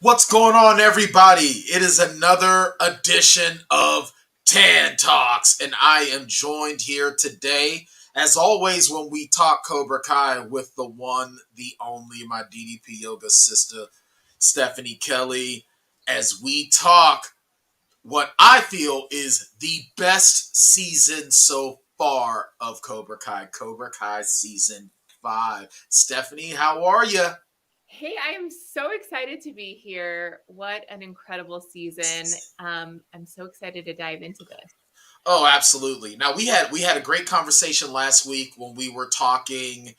What's going on, everybody? It is another edition of Tan Talks, and I am joined here today, as always, when we talk Cobra Kai with the one, the only, my DDP yoga sister, Stephanie Kelly, as we talk what I feel is the best season so far of Cobra Kai season 5. Stephanie, how are you? Hey, I am so excited to be here. What an incredible season. I'm so excited to dive into this. Oh, absolutely. Now we had a great conversation last week when we were talking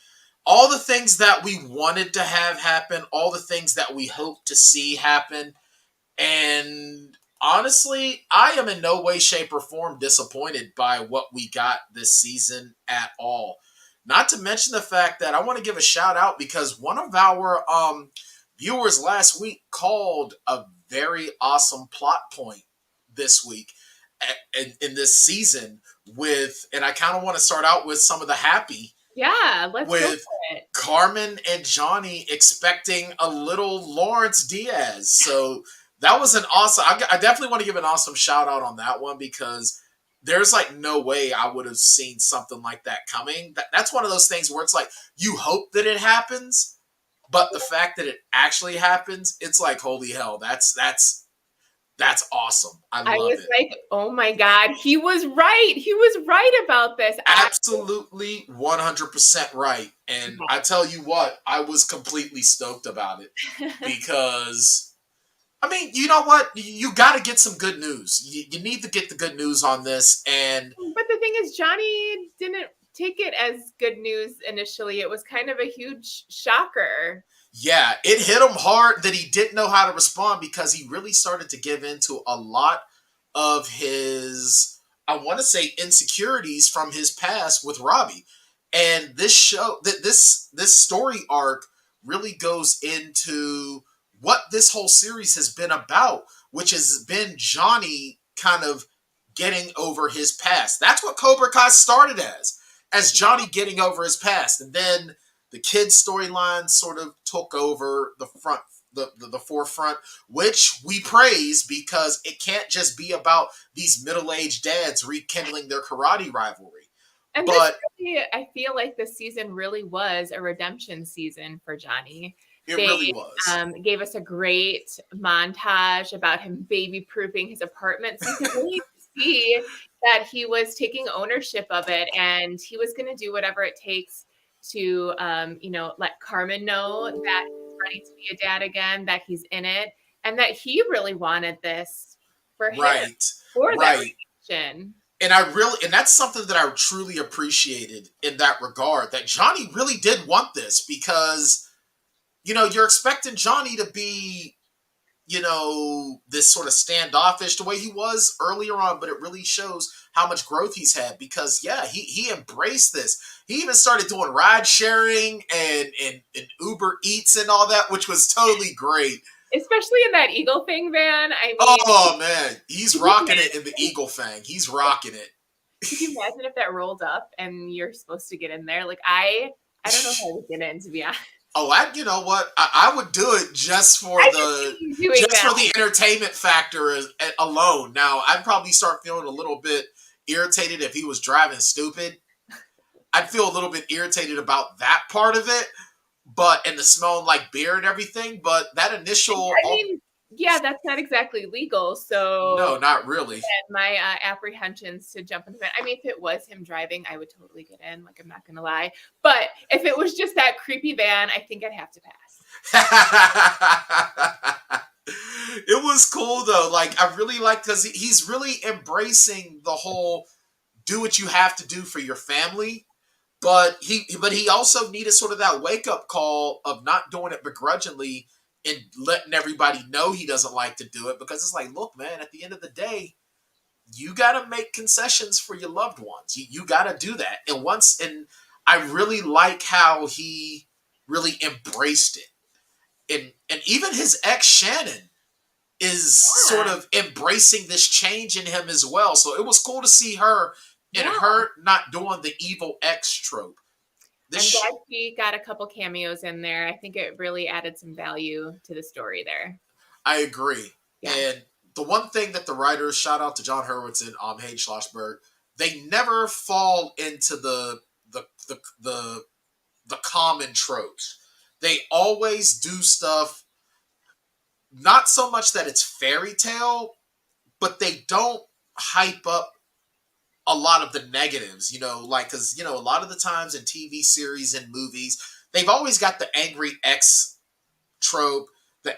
all the things that we wanted to have happen, all the things that we hope to see happen. And honestly, I am in no way, shape, or form disappointed by what we got this season at all. Not to mention the fact that I want to give a shout out because one of our viewers last week called a very awesome plot point this week in this season with, and I kind of want to start out with some of the happy Yeah, let's go with for it. Carmen and Johnny expecting a little Lawrence Diaz. So that was an awesome. I definitely want to give an awesome shout out on that one because there's like no way I would have seen something like that coming. That's one of those things where it's like you hope that it happens, but the fact that it actually happens, it's like holy hell. That's awesome. I I love was it. like, oh my God, he was right. He was right about this. Absolutely 100% right. And I tell you what, I was completely stoked about it because, I mean, you know what? You got to get some good news. You need to get the good news on this. And But the thing is, Johnny didn't take it as good news initially. It was kind of a huge shocker. yeah, it hit him hard that he didn't know how to respond because he really started to give into a lot of his, I want to say, insecurities from his past with Robbie. And this show, this story arc really goes into what this whole series has been about, which has been Johnny kind of getting over his past. That's what Cobra Kai started as Johnny getting over his past, and then the kids' storyline sort of took over the forefront, which we praise because it can't just be about these middle-aged dads rekindling their karate rivalry. And this But really, I feel like this season really was a redemption season for Johnny. it They really was. gave us a great montage about him baby proofing his apartment. So you could really see that he was taking ownership of it and he was going to do whatever it takes to, let Carmen know that he's ready to be a dad again, that he's in it, and that he really wanted this for him, Right. for that Right. redemption. And that's something that I truly appreciated in that regard, that Johnny really did want this because, you're expecting Johnny to be, this sort of standoffish the way he was earlier on, but it really shows how much growth he's had because, yeah, he embraced this. He even started doing ride sharing and Uber Eats and all that, which was totally great. Especially in that Eagle Fang van. I mean, Oh, man. He's could you rocking it in the imagine? Eagle Fang. He's rocking it. Could you imagine if that rolled up and you're supposed to get in there? Like I don't know if I would get in, to be honest. Oh, you know what? I would do it I could see you doing just that. for the entertainment factor alone. Now, I'd probably start feeling a little bit irritated if he was driving stupid. I'd feel a little bit irritated about that part of it, but and the smelling like beer and everything. But that initial, I mean, yeah, that's not exactly legal. So no, not really. my apprehensions to jump in the van. I mean, if it was him driving, I would totally get in. Like I'm not gonna lie. But if it was just that creepy van, I think I'd have to pass. It was cool though. Like I really like because he's really embracing the whole do what you have to do for your family. But he also needed sort of that wake up call of not doing it begrudgingly and letting everybody know he doesn't like to do it because it's like, look, man, at the end of the day, you got to make concessions for your loved ones. You got to do that. And I really like how he really embraced it. And even his ex Shannon is sort Yeah. of embracing this change in him as well. So it was cool to see her and Yeah. her not doing the evil ex trope. I'm This glad she got a couple cameos in there. I think it really added some value to the story there. I agree. Yeah. And the one thing that the writers, shout out to John Hurwitz and Hayden Schlossberg, they never fall into the the the the common tropes. They always do stuff not so much that it's fairy tale, but they don't hype up a lot of the negatives, like, because, a lot of the times in TV series and movies, they've always got the angry ex trope. The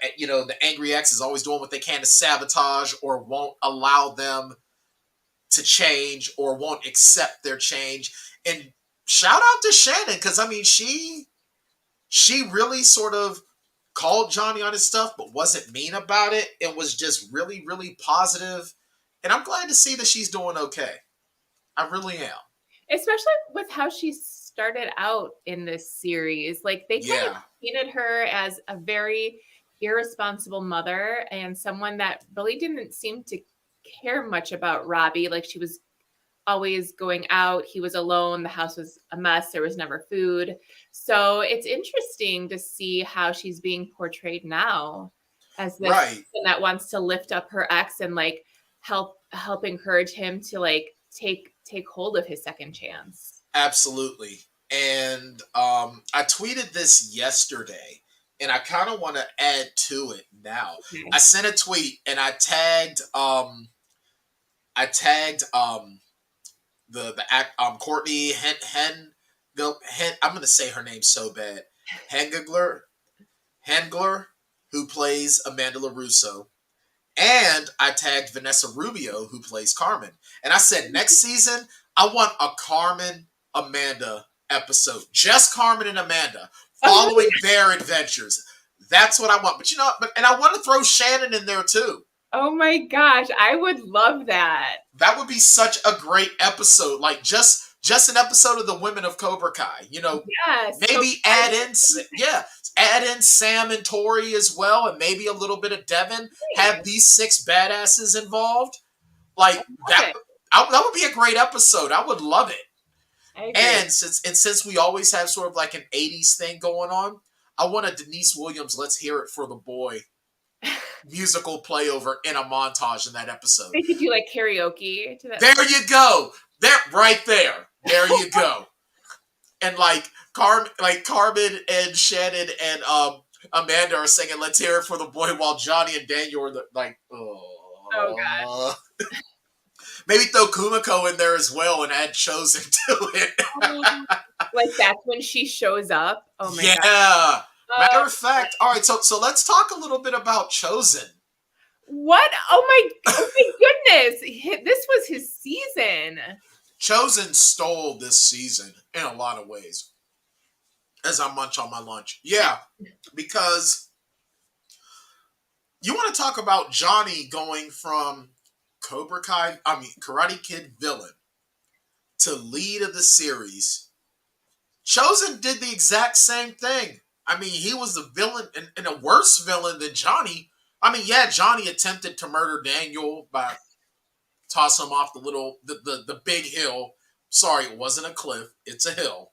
angry ex is always doing what they can to sabotage or won't allow them to change or won't accept their change. And shout out to Shannon, because I mean, she really sort of called Johnny on his stuff, but wasn't mean about it. It was just really, really positive. And I'm glad to see that she's doing okay. I really am. Especially with how she started out in this series. Like they kind of Yeah. painted her as a very irresponsible mother and someone that really didn't seem to care much about Robbie. Like she was always going out. He was alone. The house was a mess. There was never food. So it's interesting to see how she's being portrayed now as this Right. person that wants to lift up her ex and like help encourage him to like take hold of his second chance. Absolutely. And I tweeted this yesterday, and I kind of want to add to it now. Okay. I sent a tweet and I tagged the act Courtney I'm gonna say her name so bad. Hengler, who plays Amanda LaRusso. And I tagged Vanessa Rubio, who plays Carmen. And I said, next season, I want a Carmen Amanda episode. Just Carmen and Amanda following their adventures. That's what I want. And I want to throw Shannon in there too. Oh my gosh, I would love that. That would be such a great episode. Like just an episode of the Women of Cobra Kai. Yes. Maybe add in Sam and Tori as well, and maybe a little bit of Devin. Have these 6 badasses involved. Like that would be a great episode. I would love it. And since we always have sort of like an 80s thing going on, I want a Denise Williams "Let's Hear It for the Boy" musical playover in a montage in that episode. They could do like karaoke to that. There you go. Right there. There you go. And like Carmen and Shannon and Amanda are singing "Let's Hear It for the Boy" while Johnny and Daniel are like, oh god. Maybe throw Kumiko in there as well and add Chosen to it. Like that's when she shows up. Oh my god. Yeah. Matter of fact, all right. So let's talk a little bit about Chosen. What? Oh my goodness! This was his season. Chosen stole this season in a lot of ways. As I munch on my lunch. Yeah, because you want to talk about Johnny going from Karate Kid villain to lead of the series. Chosen did the exact same thing. I mean, he was the villain and a worse villain than Johnny. I mean, yeah, Johnny attempted to murder Daniel by tossing him off the big hill. Sorry, it wasn't a cliff. It's a hill.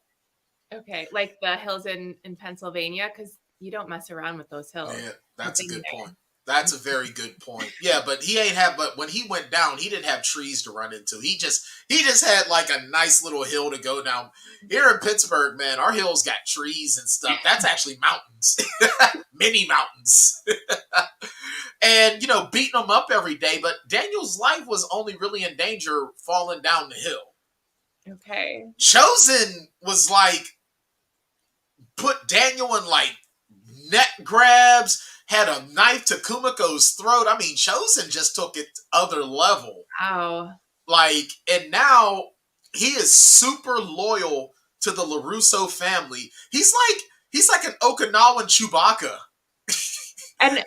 Okay, like the hills in Pennsylvania, because you don't mess around with those hills. Yeah, that's a good point. That's a very good point. Yeah, but but when he went down, he didn't have trees to run into. He just had like a nice little hill to go down. Here in Pittsburgh, man, our hills got trees and stuff. That's actually mountains. Mini mountains. And, beating them up every day. But Daniel's life was only really in danger falling down the hill. Okay. Chosen was like, put Daniel in like neck grabs, had a knife to Kumiko's throat. I mean, Chosen just took it to other level. Wow. Like, and now he is super loyal to the LaRusso family. He's like an Okinawan Chewbacca. And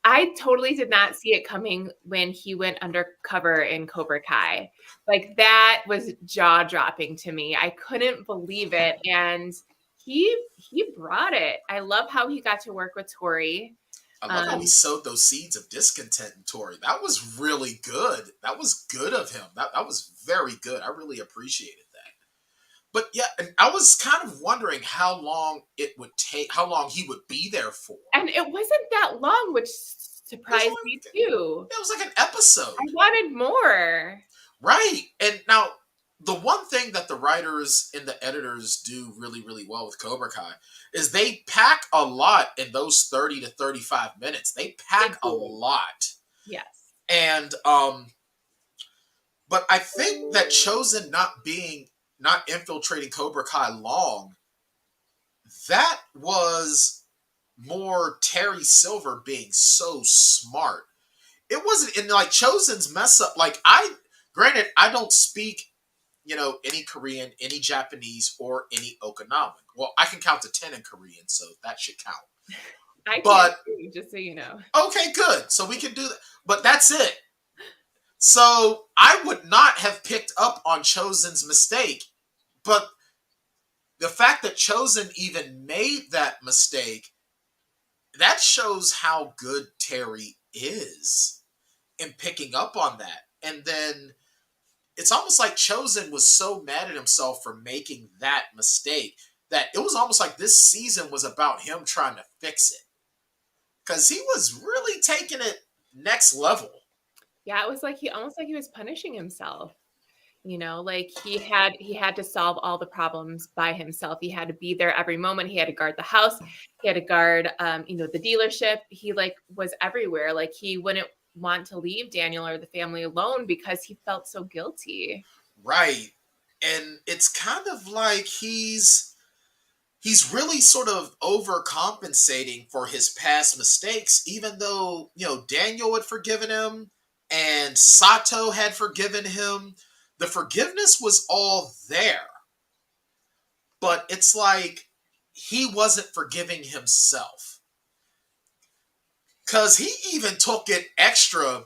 I totally did not see it coming when he went undercover in Cobra Kai. Like that was jaw-dropping to me. I couldn't believe it. And he brought it. I love how he got to work with Tori. I love how he sowed those seeds of discontent in Tori. That was really good. That was good of him. That was very good. I really appreciated that. But yeah, and I was kind of wondering how long he would be there for. And it wasn't that long, which It was surprised only, me too. it was like an I episode. wanted more. Right. And now, the one thing that the writers and the editors do really, really well with Cobra Kai is they pack a lot in those 30 to 35 minutes. They They pack a do. lot. Yes. And, but I think that Chosen not infiltrating Cobra Kai long, that was more Terry Silver being so smart. It wasn't in like Chosen's mess up. Like, granted, I don't speak, any Korean, any Japanese, or any Okinawan. Well, I can count to 10 in Korean, so that should count. I can't But too, just so you know. okay, good. So we can do that. But that's it. So I would not have picked up on Chosen's mistake. But the fact that Chosen even made that mistake, that shows how good Terry is in picking up on that. And then it's almost like Chosen was so mad at himself for making that mistake that it was almost like this season was about him trying to fix it. Because he was really taking it next level. Yeah, it was like he almost like he was punishing himself. Like he had to solve all the problems by himself. He had to be there every moment. He had to guard the house. He had to guard the dealership. He like was everywhere. Like he wouldn't want to leave Daniel or the family alone because he felt so guilty. Right. And it's kind of like he's really sort of overcompensating for his past mistakes, even though, Daniel had forgiven him and Sato had forgiven him. The forgiveness was all there. But it's like he wasn't forgiving himself. Because he even took it extra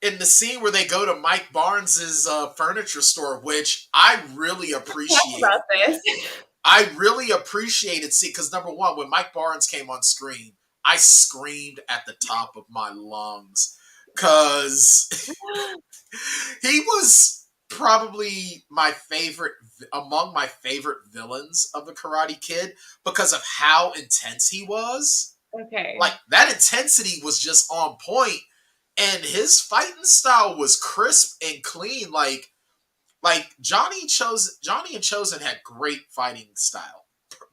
in the scene where they go to Mike Barnes's furniture store, which I really Talk about appreciated this. that. I really appreciated see because number one, when Mike Barnes came on screen, I screamed at the top of my lungs because he was probably my favorite among my favorite villains of the Karate Kid because of how intense he was. Okay. Like that intensity was just on point, and his fighting style was crisp and clean. Like Johnny and Chosen had great fighting style,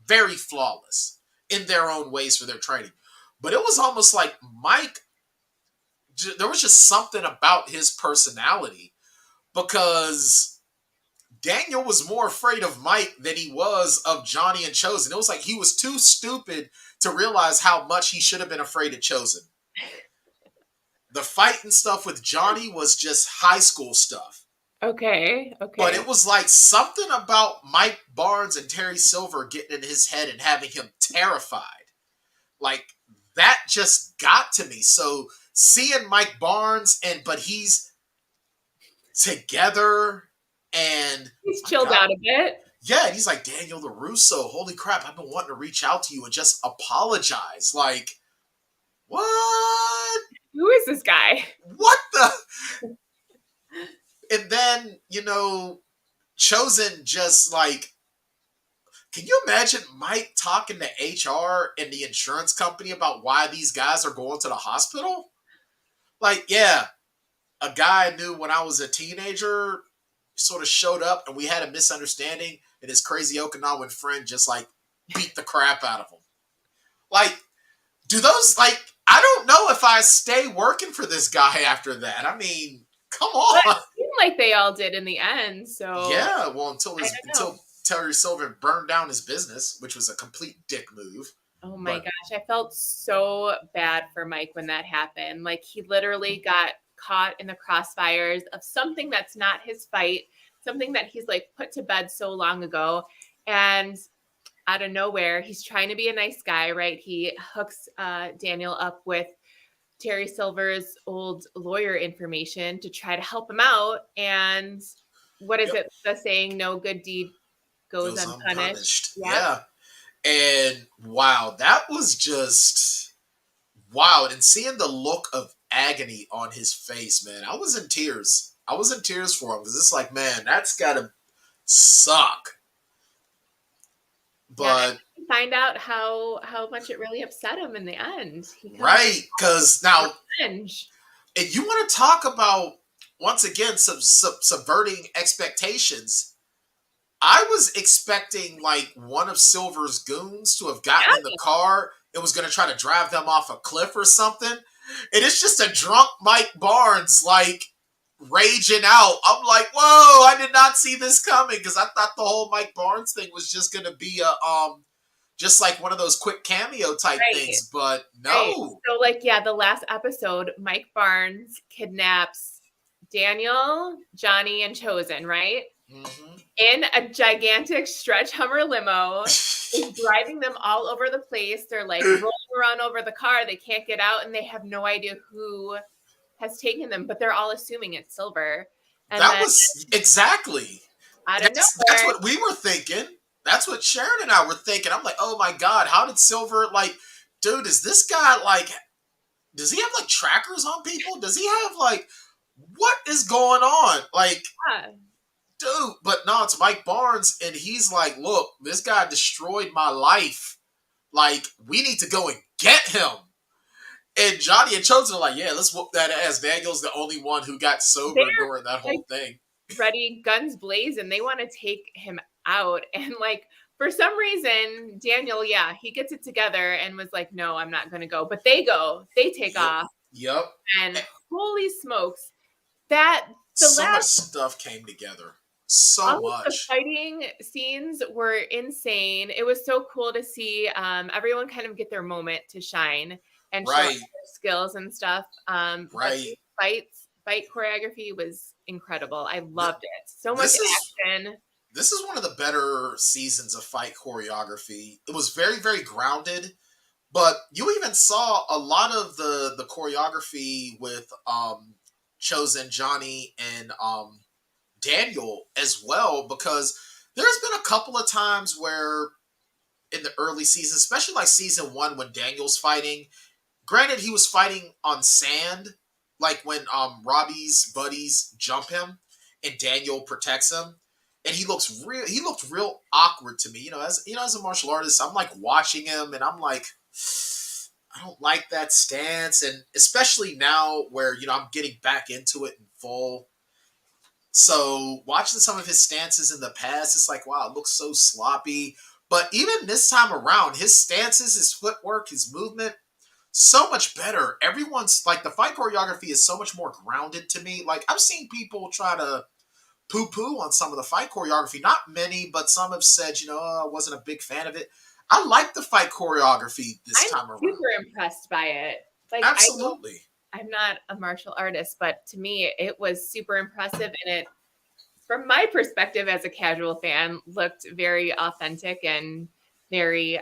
very flawless in their own ways for their training. But it was almost like Mike. There was just something about his personality because Daniel was more afraid of Mike than he was of Johnny and Chosen. It was like he was too stupid to realize how much he should have been afraid of Chosen. The fight and stuff with Johnny was just high school stuff. Okay. But Okay. it was like something about Mike Barnes and Terry Silver getting in his head and having him terrified. Like that just got to me. So seeing Mike Barnes but he's together and He's my chilled God. out a bit. Yeah, and he's like, Daniel LaRusso, holy crap, I've been wanting to reach out to you and just apologize. Like, what? Who is this guy? What the? And then, Chosen just like, can you imagine Mike talking to HR and the insurance company about why these guys are going to the hospital? Like, yeah, a guy I knew when I was a teenager sort of showed up and we had a misunderstanding and his crazy Okinawan friend just like beat the crap out of him. Like, I don't know if I stay working for this guy after that. I mean, come But on. it seemed like they all did in the end. So Yeah, well, until I don't know. Terry Silver burned down his business, which was a complete dick move. Oh my But gosh, I felt so bad for Mike when that happened. Like he literally got caught in the crossfires of something that's not his fight, something that he's like put to bed so long ago. And out of nowhere, he's trying to be a nice guy, right? He hooks Daniel up with Terry Silver's old lawyer information to try to help him out. And what is yep, it? The saying, no good deed goes goes unpunished. unpunished. Yep. Yeah. And wow, that was just wow. And seeing the look of agony on his face, man, I was in tears. I was in tears for him because it's like, man, that's gotta suck. Yeah. But find out how much it really upset him in the end. He comes Right, because now, revenge. if you want to talk about once again subverting expectations, I was expecting like one of Silver's goons to have gotten in the Yeah, car and was going to try to drive them off a cliff or something. And it's just a drunk Mike Barnes like raging out. I'm like, whoa, I did not see this coming because I thought the whole Mike Barnes thing was just going to be a just like one of those quick cameo type right. things, but Right. no. So, like, yeah, the last episode, Mike Barnes kidnaps Daniel, Johnny, and Chosen, right? Mm-hmm. In a gigantic stretch Hummer limo, is driving them all over the place. They're like rolling around over the car. They can't get out, and they have no idea who has taken them, but they're all assuming it's Silver. And That then was exactly. out of That's nowhere, what we were thinking. That's what Sharon and I were thinking. I'm like, oh my god, how did Silver like, dude? Is this guy like? Does he have like trackers on people? Does he have like what is going on? Like, yeah, dude, but no, it's Mike Barnes, and he's like, look, this guy destroyed my life. Like, we need to go and get him. And Johnny and Chosen are like, yeah, let's whoop that ass. Daniel's the only one who got they're sober during that like whole thing. ready, guns blazing. They want to take him out. And like for some reason, Daniel, yeah, he gets it together and was like, no, I'm not gonna go. But they go, they take Yep. off, Yep. and holy smokes, that the So much last stuff came together. So all of the much. fighting scenes were insane. It was so cool to see everyone kind of get their moment to shine and show Right. their skills and stuff. But Right. the fight choreography was incredible. I Th- loved it. So much this is action. this is one of the better seasons of fight choreography. It was very, very grounded, but you even saw a lot of the choreography with Chosen, Johnny, and Daniel as well, because there's been a couple of times where in the early season, especially like season one when Daniel's fighting, granted he was fighting on sand, like when Robbie's buddies jump him and Daniel protects him, and he looked real awkward to me. As a martial artist, I'm like watching him and I'm like, I don't like that stance, and especially now where I'm getting back into it in full. So watching some of his stances in the past, it's like, wow, it looks so sloppy. But even this time around, his stances, his footwork, his movement, so much better. Everyone's like, the fight choreography is so much more grounded to me. Like, I've seen people try to poo poo on some of the fight choreography. Not many, but some have said, I wasn't a big fan of it. I like the fight choreography this I'm time around. super impressed by it. Like Absolutely. I'm not a martial artist, but to me it was super impressive, and it from my perspective as a casual fan looked very authentic and very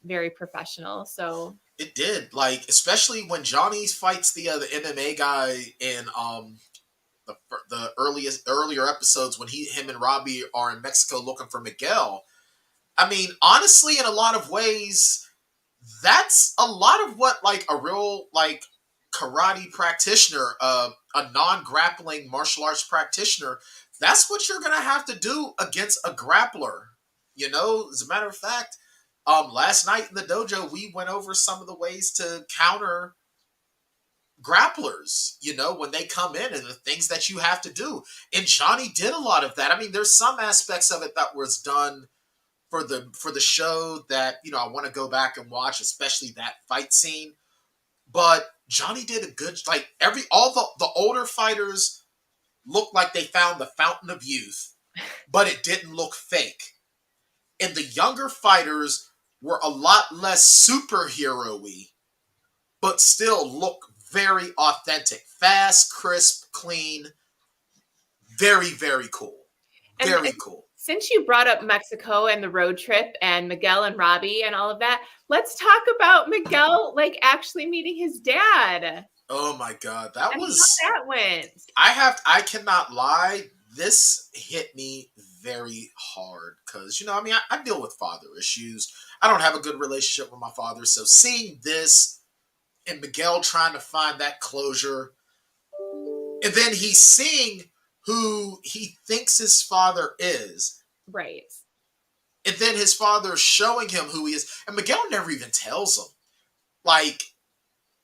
very professional. So It did. Like, especially when Johnny fights the MMA guy in the earlier episodes when him and Robbie are in Mexico looking for Miguel. I mean, honestly, in a lot of ways, that's a lot of what like a real like karate practitioner, a non-grappling martial arts practitioner, that's what you're gonna have to do against a grappler. As a matter of fact, last night in the dojo, we went over some of the ways to counter grapplers, when they come in and the things that you have to do. And Johnny did a lot of that. I mean, there's some aspects of it that was done for the show that, I want to go back and watch, especially that fight scene. But Johnny did a good like all the older fighters looked like they found the fountain of youth, but it didn't look fake. And the younger fighters were a lot less superhero-y, but still look very authentic. Fast, crisp, clean. Very, very cool. and Very cool. since you brought up Mexico and the road trip and Miguel and Robbie and all of that, let's talk about Miguel like actually meeting his dad Oh my god, that and was how that went. I cannot lie, this hit me very hard because I mean I deal with father issues. I don't have a good relationship with my father, so seeing this and Miguel trying to find that closure, and then he's seeing who he thinks his father is, Right. And then his father showing him who he is. And Miguel never even tells him. Like,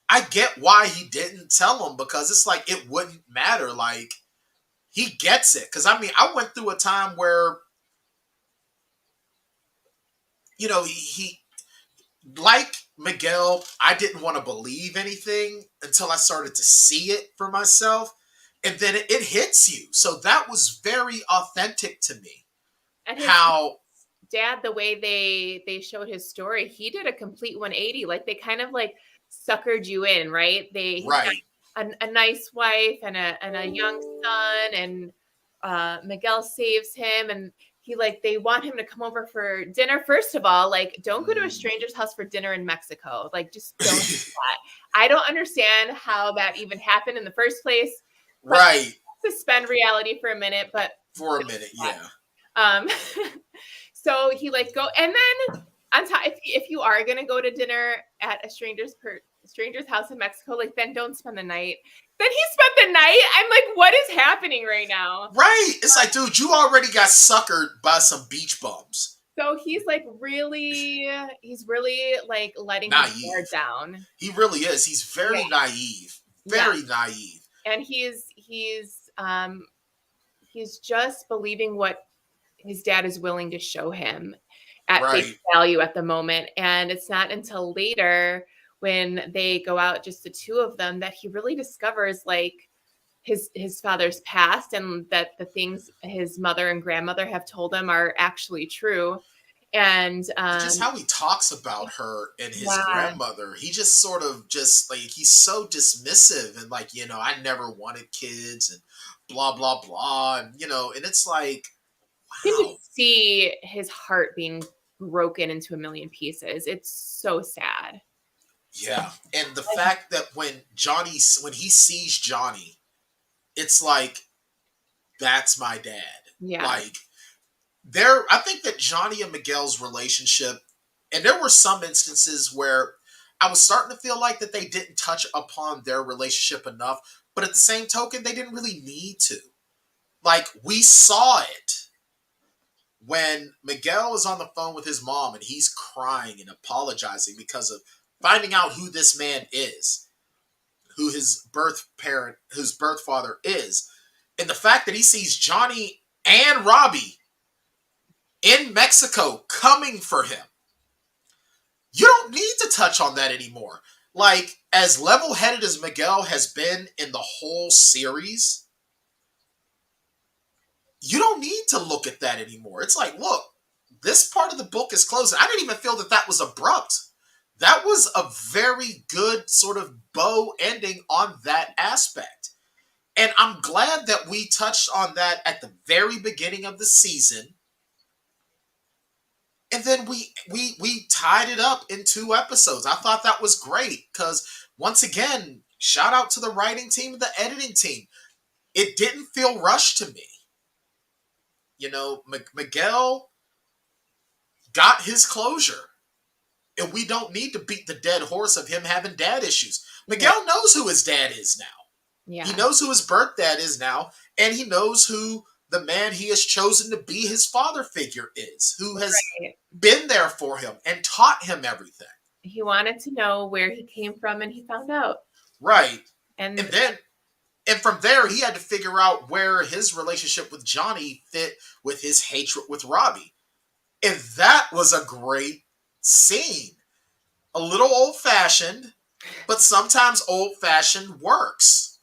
I get why he didn't tell him, because it's like it wouldn't matter. Like, he gets it. Because, I mean, I went through a time where, he like Miguel, I didn't want to believe anything until I started to see it for myself. And then it hits you. So that was very authentic to me. And his How, dad, the way they showed his story, he did a complete 180. Like they kind of like suckered you in, right? He's right, got a nice wife and a young son, and Miguel saves him, and they want him to come over for dinner. First of all, like, don't go to a stranger's house for dinner in Mexico. Like, just don't do that. I don't understand how that even happened in the first place. But right. suspend reality for a minute, but For a minute, yeah. um so he go, and then on top, if you are gonna go to dinner at a stranger's house in Mexico, then don't spend the night. Then he spent the night. I'm like, what is happening right now? Right. It's like, dude, you already got suckered by some beach bums. So he's really letting his guard down. He really is. He's very naive. Very naive. And he's just believing what his dad is willing to show him at face value at the moment. And it's not until later, when they go out, just the two of them, that he really discovers his father's past, and that the things his mother and grandmother have told him are actually true. And just how he talks about her and his grandmother, he just sort of he's so dismissive, and I never wanted kids and blah blah blah, and and it's like, wow. You can just see his heart being broken into a million pieces. It's so sad. Yeah. And the fact that when he sees Johnny, it's like, that's my dad. Yeah. I think that Johnny and Miguel's relationship, and there were some instances where I was starting to feel like that they didn't touch upon their relationship enough, but at the same token, they didn't really need to. We saw it when Miguel is on the phone with his mom and he's crying and apologizing because of finding out who this man is, who his birth father is. And the fact that he sees Johnny and Robbie in Mexico coming for him. You don't need to touch on that anymore. As level-headed as Miguel has been in the whole series, you don't need to look at that anymore. It's like, look, this part of the book is closed. I didn't even feel that was abrupt. That was a very good sort of bow ending on that aspect. And I'm glad that we touched on that at the very beginning of the season. And then we tied it up in 2 episodes. I thought that was great because, once again, shout out to the writing team and the editing team. It didn't feel rushed to me. Miguel got his closure. And we don't need to beat the dead horse of him having dad issues. Miguel knows who his dad is now. Yeah. He knows who his birth dad is now, and he knows who the man he has chosen to be his father figure is, who has been there for him and taught him everything. He wanted to know where he came from, and he found out. Right. And from there, he had to figure out where his relationship with Johnny fit with his hatred with Robbie. And that was a great scene. A little old-fashioned, but sometimes old-fashioned works.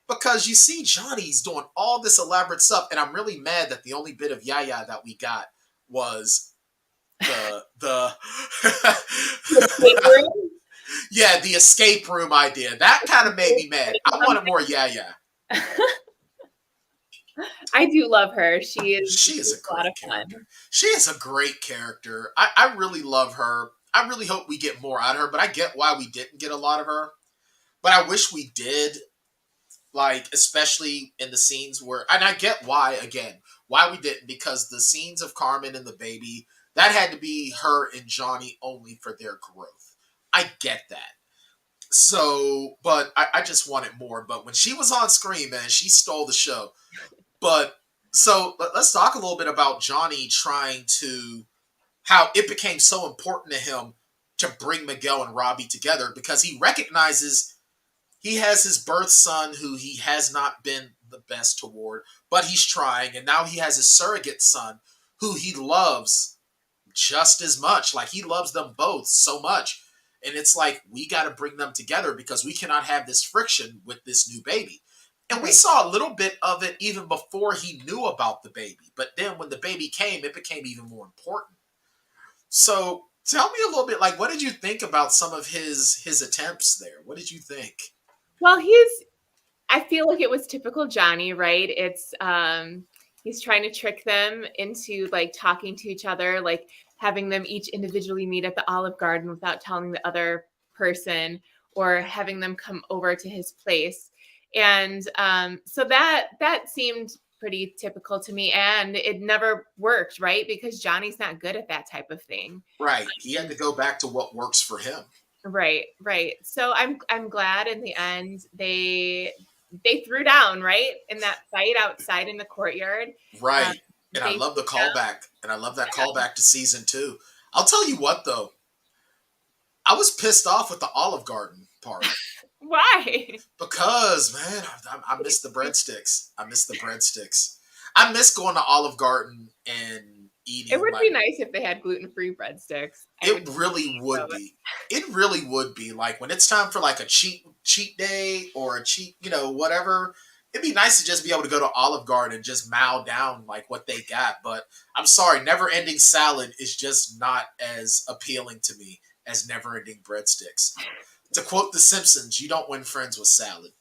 Because you see Johnny's doing all this elaborate stuff, and I'm really mad that the only bit of Yaya that we got was the escape room? Yeah, the escape room idea. That kind of made me mad. I wanted more Yaya. I do love her. She is a lot of fun. She is a great character. I really love her. I really hope we get more out of her, but I get why we didn't get a lot of her. But I wish we did. Especially in the scenes where, and I get why we didn't, because the scenes of Carmen and the baby, that had to be her and Johnny only for their growth. I get that. So, but I just wanted more. But when she was on screen, man, she stole the show. But, so, let's talk a little bit about Johnny trying to how it became so important to him to bring Miguel and Robbie together because he recognizes he has his birth son who he has not been the best toward, but he's trying. And now he has his surrogate son who he loves just as much. Like he loves them both so much. And it's like, we got to bring them together because we cannot have this friction with this new baby. And we saw a little bit of it even before he knew about the baby. But then when the baby came, it became even more important. So tell me a little bit, like, what did you think about some of his attempts there? What did you think? Well, I feel like it was typical Johnny, right? It's he's trying to trick them into like talking to each other, like having them each individually meet at the Olive Garden without telling the other person, or having them come over to his place. And so that seemed pretty typical to me, and it never worked, right? Because Johnny's not good at that type of thing. Right. He had to go back to what works for him. Right. So I'm glad in the end they threw down, right, in that fight outside in the courtyard. Right. And I They love the callback. And I love that callback to season 2. I'll tell you what, though. I was pissed off with the Olive Garden part. Why? Because, man, I miss the breadsticks. I miss the breadsticks. I miss going to Olive Garden and eating. It would be nice if they had gluten-free breadsticks. It really would be. It really would be. Like when it's time for like a cheat day or a cheat, whatever. It'd be nice to just be able to go to Olive Garden and just mow down like what they got. But I'm sorry, never ending salad is just not as appealing to me as never ending breadsticks. To quote The Simpsons, you don't win friends with salad.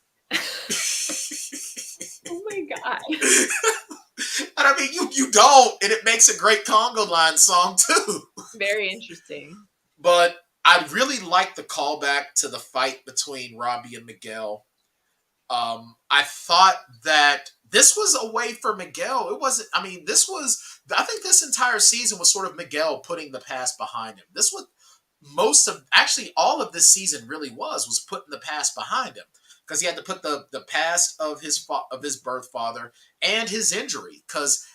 Oh my God. And I mean, you don't, and it makes a great Congo Line song too. Very interesting. But I really like the callback to the fight between Robbie and Miguel. I thought that this was a way for Miguel. It wasn't, I mean, I think this entire season was sort of Miguel putting the past behind him. This was actually all of this season really was putting the past behind him. Because he had to put the past of his birth father and his injury. Because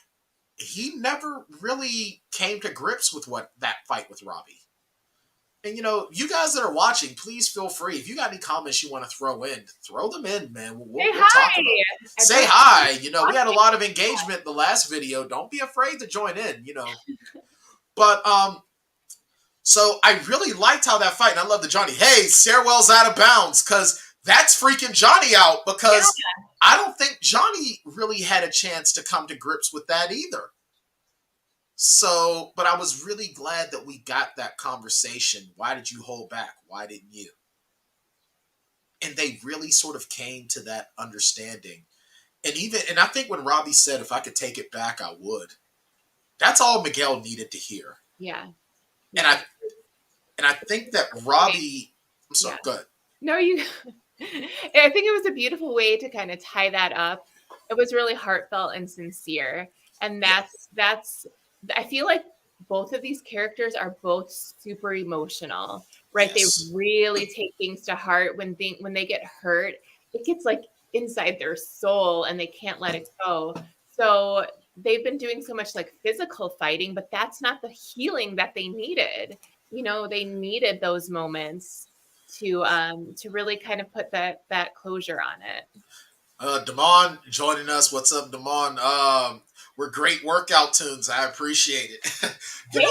he never really came to grips with what that fight with Robbie. And, you guys that are watching, please feel free. If you got any comments you want to throw them in, man. We'll talk about it. Say hi. We had a lot of engagement in the last video. Don't be afraid to join in, But, so I really liked how that fight, and I love the Johnny, hey, Sarewell's out of bounds, because that's freaking Johnny out, because I don't think Johnny really had a chance to come to grips with that either. So, but I was really glad that we got that conversation. Why did you hold back? Why didn't you? And they really sort of came to that understanding. And I think when Robbie said, if I could take it back, I would. That's all Miguel needed to hear. Yeah. And I think that Robbie, I'm sorry, go ahead. No, I think it was a beautiful way to kind of tie that up. It was really heartfelt and sincere. And that's I feel like both of these characters are both super emotional, right? Yes. They really take things to heart when they get hurt. It gets like inside their soul and they can't let it go. So they've been doing so much like physical fighting, but that's not the healing that they needed. They needed those moments to really kind of put that closure on it. Damon joining us. What's up, Damon? We're great workout tunes. I appreciate it. Hey,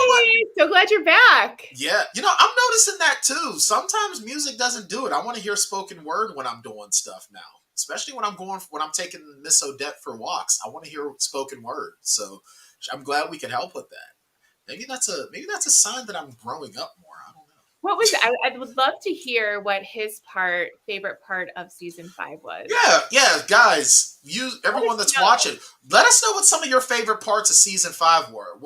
so glad you're back. Yeah. I'm noticing that too. Sometimes music doesn't do it. I want to hear spoken word when I'm doing stuff now, especially when I'm taking Miss Odette for walks. I want to hear spoken word. So I'm glad we can help with that. Maybe that's a sign that I'm growing up more. I don't know. What was I would love to hear what his favorite part of season 5 was. Yeah, guys, everyone that's watching, let us know what some of your favorite parts of season 5 were.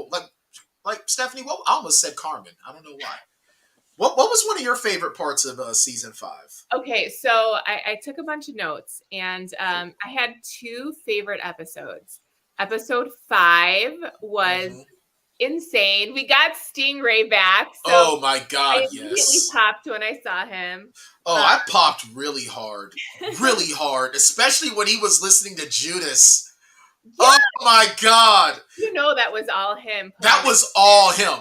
Like Stephanie, I almost said Carmen. I don't know why. What was one of your favorite parts of season 5? Okay, so I took a bunch of notes, and I had 2 favorite episodes. Episode 5 was insane. We got Stingray back. So oh my God, I immediately popped when I saw him. Oh, I popped really hard, especially when he was listening to Judas. Yeah. Oh my God. That was all him. That was all him.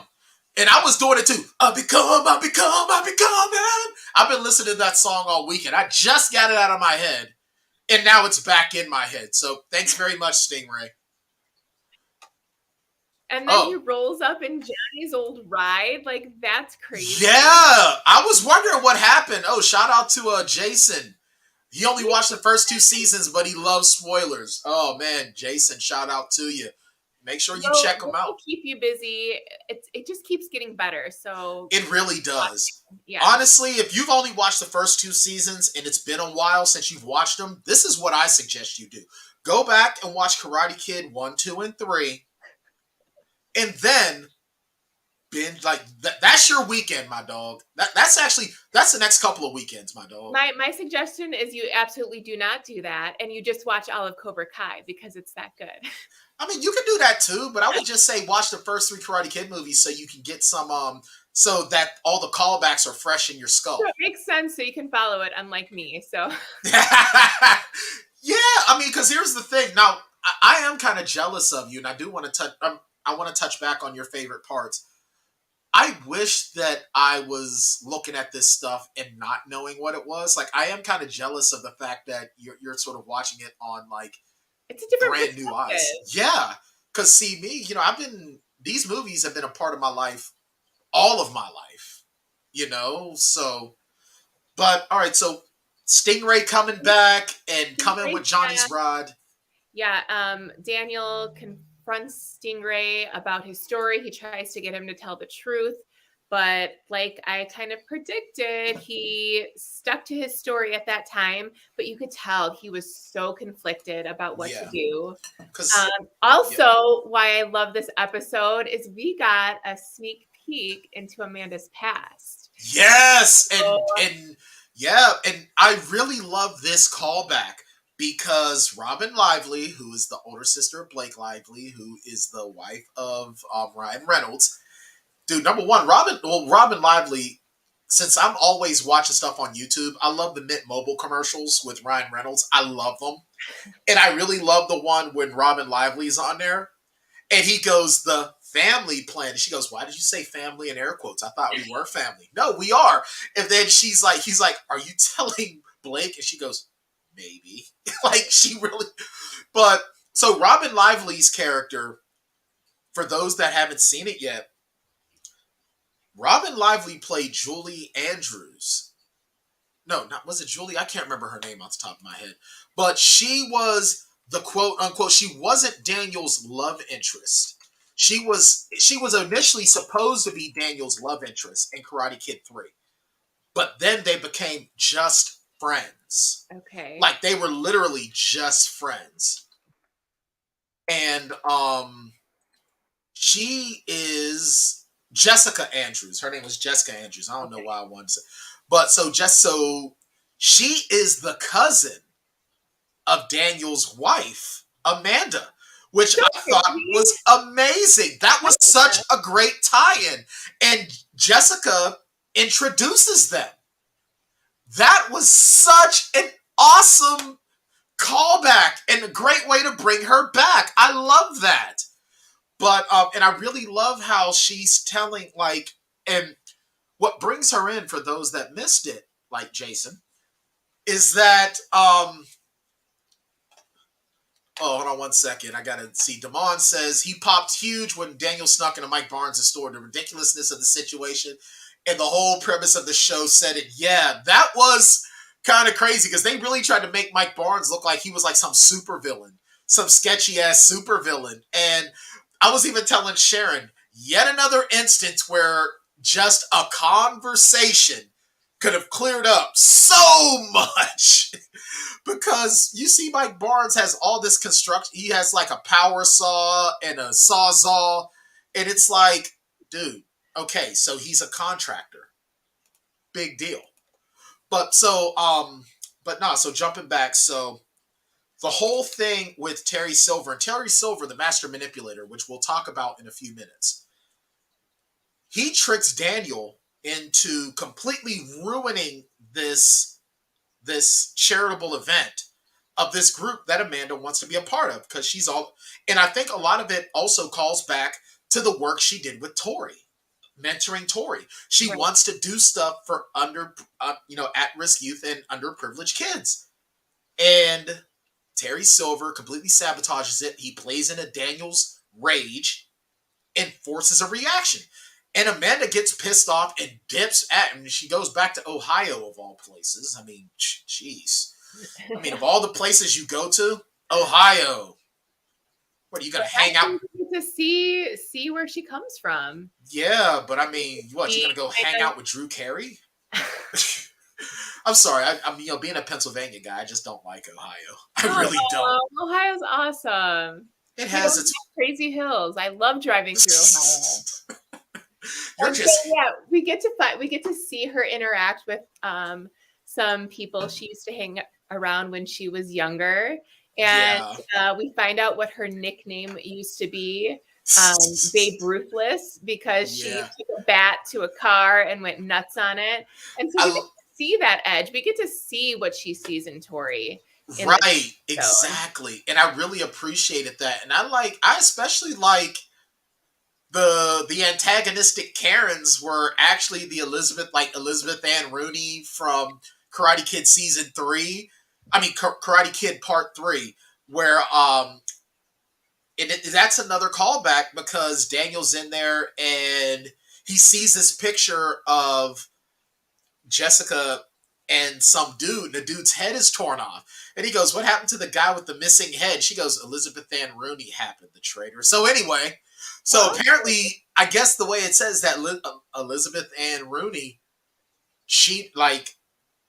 And I was doing it too. I become, man. I've been listening to that song all weekend. I just got it out of my head, and now it's back in my head. So thanks very much, Stingray. And then he Oh, rolls up in Johnny's old ride. Like, that's yeah. crazy. I was wondering what happened. Oh, shout out to Jason. He only watched the first two seasons, but he loves spoilers. Oh man, Jason, shout out to you. Make sure you check him They'll out. keep you busy. It just keeps getting better. So It really does. yeah. Honestly, if you've only watched the first two seasons and it's been a while since you've watched them, this is what I suggest you do. Go back and watch Karate Kid 1, 2, and 3, and then binge like that's your weekend, my dog. That's the next couple of weekends, my dog. My suggestion is you absolutely do not do that, and you just watch all of Cobra Kai because it's that good. I mean, you can do that too, but I would just say watch the first three Karate Kid movies so you can get some so that all the callbacks are fresh in your So skull. it makes sense, so you can follow it, unlike me. So Yeah, I mean, because here's the thing. Now, I am kind of jealous of you, and I do want to touch. I want to touch back on your favorite parts. I wish that I was looking at this stuff and not knowing what it was. Like, I am kind of jealous of the fact that you're sort of watching it on like it's a different brand new eyes. perspective. Yeah, because see me, I've been these movies have been a part of my life all of my life. So but all right, so Stingray coming back and coming Stingray with Johnny's back. rod. Yeah, Daniel confronts Stingray about his story. He tries to get him to tell the truth, but like I kind of predicted, he stuck to his story at that time. But you could tell he was so conflicted about what to Yeah, do. because yeah, Also, why I love this episode is we got a sneak peek into Amanda's past. yes, So, and yeah, and I really love this callback because Robin Lively, who is the older sister of Blake Lively, who is the wife of Ryan Reynolds, dude. Number one, Robin Lively. Since I'm always watching stuff on YouTube, I love the Mint Mobile commercials with Ryan Reynolds. I love them, and I really love the one when Robin Lively's on there. And he goes, the family plan. And she goes, why did you say family in air quotes? I thought we were family. No, we are. And then he's like, are you telling Blake? And she goes, maybe. Like she really, but so Robin Lively's character, for those that haven't seen it yet, Robin Lively played Julie Andrews. No, not was it Julie? I can't remember her name off the top of my head. But she was the quote unquote, she wasn't Daniel's love interest. She was initially supposed to be Daniel's love interest in Karate Kid 3. But then they became just friends. okay. Like they were literally just friends. And she is Jessica Andrews. Her name was Jessica Andrews. I don't know why I wanted to say. But so she is the cousin of Daniel's wife, Amanda, which I thought was amazing. That was such a great tie-in. And Jessica introduces them. That was such an awesome callback and a great way to bring her back. I love that. But and I really love how she's telling and what brings her in for those that missed it, like Jason, is that oh, hold on one second. I gotta see. Damon says he popped huge when Daniel snuck into Mike Barnes' store. The ridiculousness of the situation and the whole premise of the show said it. Yeah, that was kind of crazy because they really tried to make Mike Barnes look like he was like some supervillain, some sketchy ass supervillain. And I was even telling Sharon, yet another instance where just a conversation could have cleared up so much. Because you see Mike Barnes has all this construction. He has like a power saw and a sawzall. And it's like, dude, okay, so he's a contractor. Big deal. But so jumping back, so the whole thing with Terry Silver, and Terry Silver, the master manipulator, which we'll talk about in a few minutes, he tricks Daniel into completely ruining this charitable event of this group that Amanda wants to be a part of because she's all, and I think a lot of it also calls back to the work she did with Tori. mentoring Tori. She Right. wants to do stuff for at-risk youth and underprivileged kids. And Terry Silver completely sabotages it. He plays into Daniel's rage and forces a reaction. And Amanda gets pissed off and dips at him. She goes back to Ohio, of all places. I mean, jeez. I mean, of all the places you go to, Ohio. What, are you going to hang out? To see where she comes from. Yeah, but I mean, what, you're going to go hang out with Drew Carey? I'm sorry. Being a Pennsylvania guy, I just don't like Ohio. I really don't. Ohio's awesome. It has its crazy hills. I love driving through Ohio. You're just we get to see her interact with some people she used to hang around when she was younger, and we find out what her nickname used to be. Babe Ruthless, because she took a bat to a car and went nuts on it. And so we get to see that edge. We get to see what she sees in Tori. Right, exactly. And I really appreciated that. And I especially like the antagonistic Karens were actually the Elizabeth Ann Rooney from Karate Kid season 3. I mean, Karate Kid part 3, where that's another callback, because Daniel's in there and he sees this picture of Jessica and some dude, and the dude's head is torn off. And he goes, "What happened to the guy with the missing head?" She goes, "Elizabeth Ann Rooney happened, the traitor." So anyway, apparently, I guess the way it says that Elizabeth Ann Rooney, she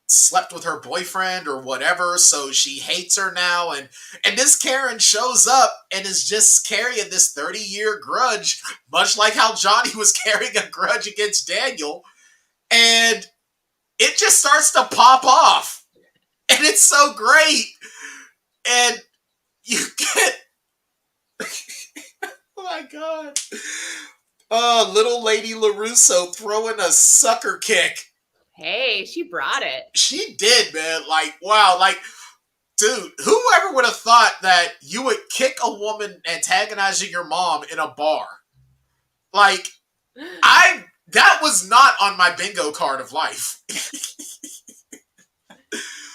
slept with her boyfriend or whatever, so she hates her now, and this Karen shows up and is just carrying this 30-year grudge, much like how Johnny was carrying a grudge against Daniel, and it just starts to pop off, and it's so great, and you get oh my god, little lady LaRusso throwing a sucker kick. Hey, she brought it. She did, man. Wow. Dude, whoever would have thought that you would kick a woman antagonizing your mom in a bar? That was not on my bingo card of life.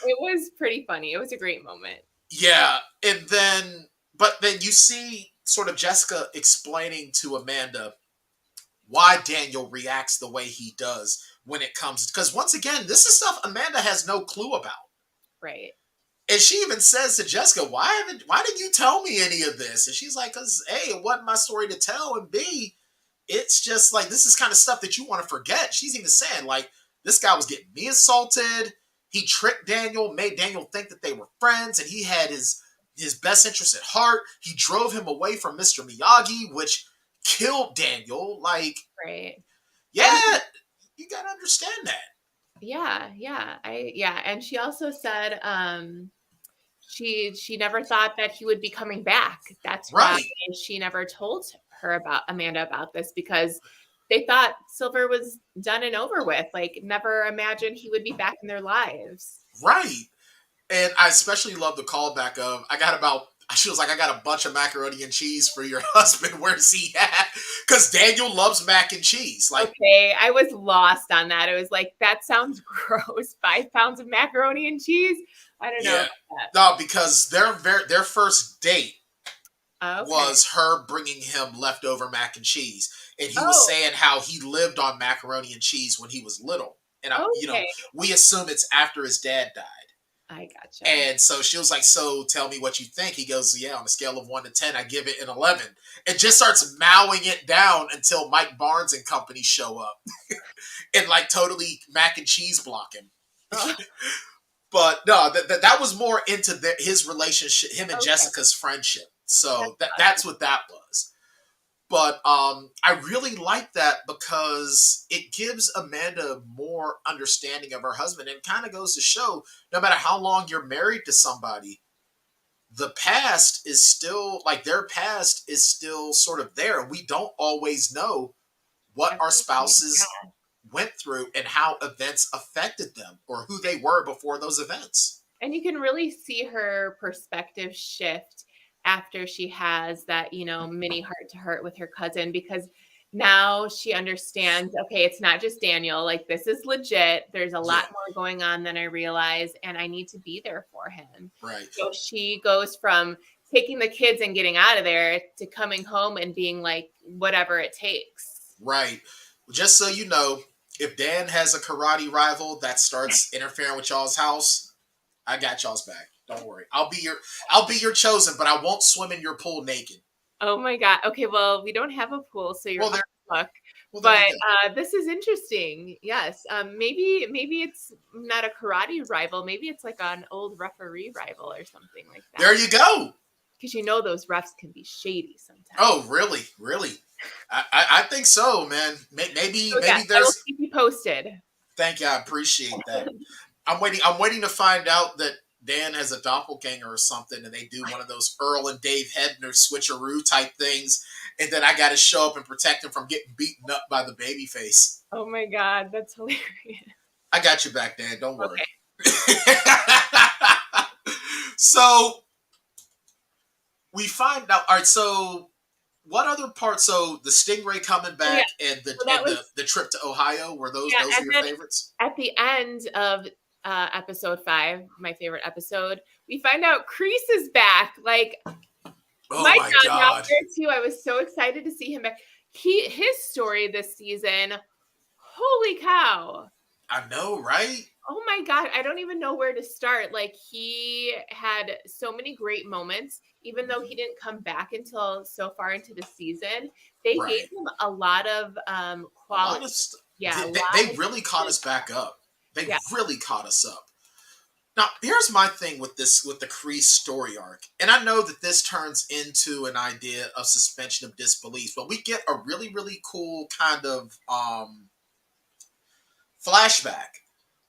It was pretty funny. It was a great moment. Yeah. But then you see sort of Jessica explaining to Amanda why Daniel reacts the way he does when it comes, because once again, this is stuff Amanda has no clue about. Right. And she even says to Jessica, why didn't you tell me any of this? And she's like, because A, it wasn't my story to tell, and B, it's just this is kind of stuff that you want to forget. She's even saying, this guy was getting me assaulted. He tricked Daniel, made Daniel think that they were friends, and he had his best interest at heart. He drove him away from Mr. Miyagi, which killed Daniel. Right. Yeah, you got to understand that. Yeah. And she also said she never thought that he would be coming back. That's right. Why she never told Amanda about this, because they thought Silver was done and over with. Never imagined he would be back in their lives. Right. And I especially love the callback of, she was like, "I got a bunch of macaroni and cheese for your husband. Where's he at?" Because Daniel loves mac and cheese. Okay, I was lost on that. It was that sounds gross. 5 pounds of macaroni and cheese? I don't know about that. No, because their first date was her bringing him leftover mac and cheese. And he was saying how he lived on macaroni and cheese when he was little. And, we assume it's after his dad died. I gotcha. And so she was like, "So tell me what you think." He goes, "Yeah, on a scale of 1 to 10, I give it an 11. And just starts mowing it down until Mike Barnes and company show up and totally mac and cheese block him. But no, that was more into his relationship, him and Jessica's friendship. So that's what that was. But I really like that, because it gives Amanda more understanding of her husband, and kind of goes to show, no matter how long you're married to somebody, the past is still, their past is still sort of there. We don't always know what our spouses went through and how events affected them, or who they were before those events. And you can really see her perspective shift after she has that, mini heart to heart with her cousin, because now she understands, okay, it's not just Daniel. Like, this is legit. There's a Yeah, lot more going on than I realize, and I need to be there for him. right, So she goes from taking the kids and getting out of there to coming home and being like, whatever it takes. right. Just so you know, if Dan has a karate rival that starts interfering with y'all's house, I got y'all's back. Don't worry. I'll be your chosen, but I won't swim in your pool naked. Oh my God. Okay, well, we don't have a pool, so you're Well, off there. the hook. Well, there But you go. this is interesting. Yes. Maybe it's not a karate rival. Maybe it's like an old referee rival or something like that. There you go. Because you know those refs can be shady sometimes. Oh, really? Really? I think so, man. Maybe So yes, I will there's. keep you posted. Thank you. I appreciate that. I'm waiting to find out that Dan has a doppelganger or something, and they do one of those Earl and Dave Hebner switcheroo type things, and then I got to show up and protect him from getting beaten up by the babyface. Oh my God, that's hilarious. I got you back, Dan. Don't worry. Okay. So we find out. All right. So what other parts? So the Stingray coming back and the trip to Ohio, were those are your favorites? At the end of episode 5, my favorite episode, we find out Kreese is back. Like, Oh my my God, God. there too. I was so excited to see him back. His story this season, holy cow. I know, right? Oh my God, I don't even know where to start. Like, he had so many great moments, even though he didn't come back until so far into the season. They Right. gave him a lot of quality. They really caught us back up. They really caught us up. Now, here's my thing with the Kreese story arc. And I know that this turns into an idea of suspension of disbelief, but we get a really, really cool kind of flashback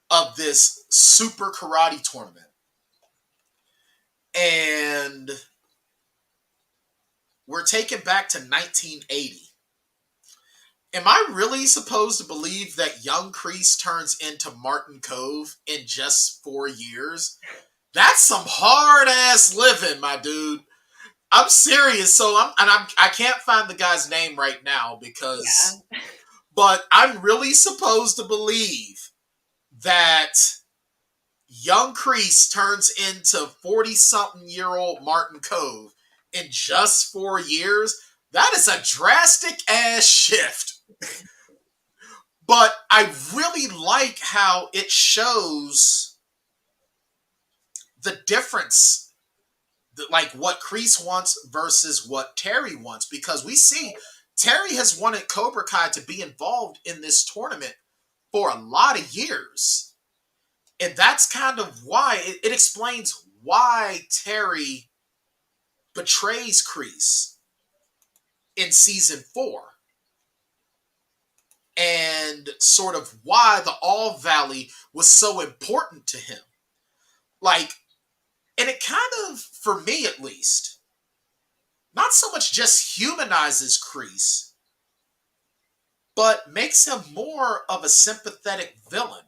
of this super karate tournament. And we're taken back to 1980. Am I really supposed to believe that young Kreese turns into Martin Cove in just 4 years? That's some hard ass living, my dude. I'm serious. So I can't find the guy's name right now because, but I'm really supposed to believe that young Kreese turns into 40-something-year-old Martin Cove in just 4 years. That is a drastic ass shift. But I really like how it shows the difference, like what Kreese wants versus what Terry wants, because we see Terry has wanted Cobra Kai to be involved in this tournament for a lot of years. And that's kind of why it explains why Terry betrays Kreese in season 4. And sort of why the All Valley was so important to him. Like, and it kind of, for me at least, not so much just humanizes Kreese, but makes him more of a sympathetic villain.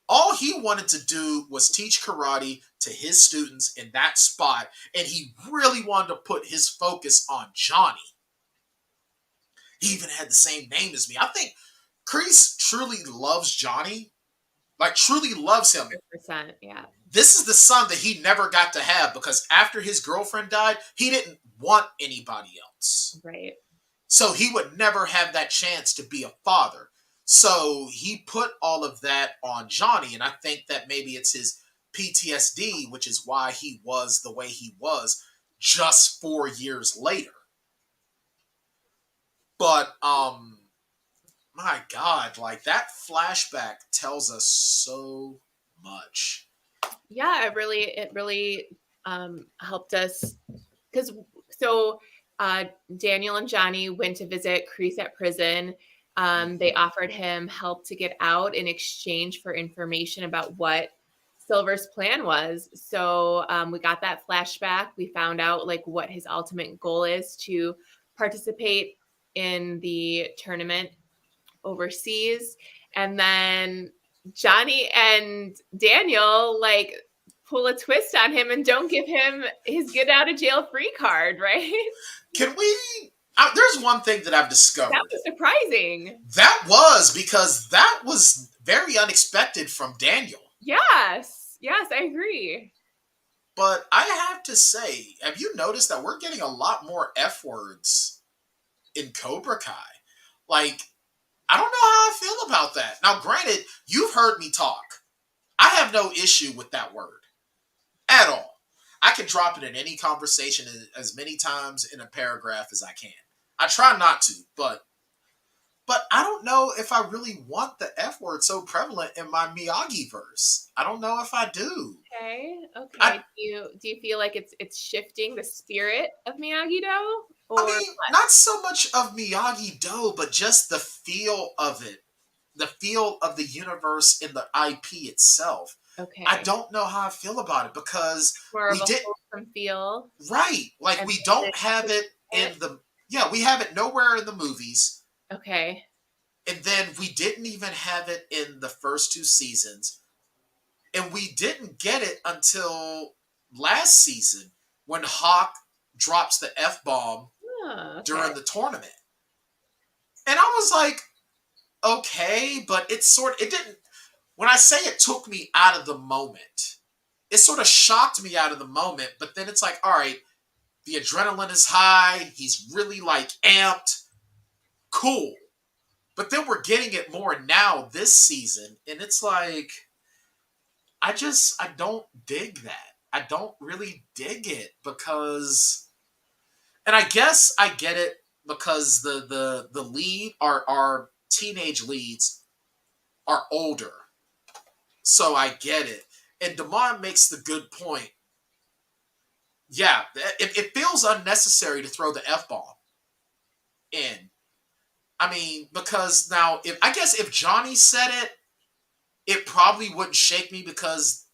All he wanted to do was teach karate to his students in that spot, and he really wanted to put his focus on Johnny. He even had the same name as me. I think Kreese truly loves Johnny, like truly loves him. 100%, yeah. This is the son that he never got to have because after his girlfriend died, he didn't want anybody else. Right. So he would never have that chance to be a father. So he put all of that on Johnny, and I think that maybe it's his PTSD, which is why he was the way he was just 4 years later. But my God, like that flashback tells us so much. Yeah, it really helped us because Daniel and Johnny went to visit Kreese at prison. They offered him help to get out in exchange for information about what Silver's plan was. So we got that flashback. We found out like what his ultimate goal is to participate in the tournament overseas. And then Johnny and Daniel like pull a twist on him and don't give him his get out of jail free card, right? Can we, There's one thing that I've That discovered. was surprising. That was because that was very unexpected from Daniel. Yes. Yes, I agree. But I have to say, have you noticed that we're getting a lot more F words in Cobra Kai? Like, I don't know how I feel about that. Now, granted, you've heard me talk. I have no issue with that word at all. I can drop it in any conversation as many times in a paragraph as I can. I try not to, but I don't know if I really want the F word so prevalent in my Miyagi verse. I don't know if I do. Okay. I Okay. Do you feel like it's shifting the spirit of Miyagi-Do I or mean, not so much of Miyagi Do, but just the feel of it, the feel of the universe in the IP itself. I okay, don't know how I feel about it because more of we a did wholesome feel right. Like and we then don't have it it? in the yeah, we have it nowhere in the movies, Okay. and then we didn't even have it in the first two seasons, and we didn't get it until last season when Hawk drops the F bomb Oh, okay. during the tournament, and I was like, okay, but it didn't. When I say it took me out of the moment, it sort of shocked me out of the moment. But then it's like, all right, the adrenaline is high. He's really like amped. Cool. But then we're getting it more now this season, and it's like I don't dig that. I don't really dig it because, and I guess I get it because the lead our teenage leads are older, so I get it. And Damon makes the good point. Yeah, it feels unnecessary to throw the F bomb in. I mean, because now if I guess if Johnny said it, it probably wouldn't shake me because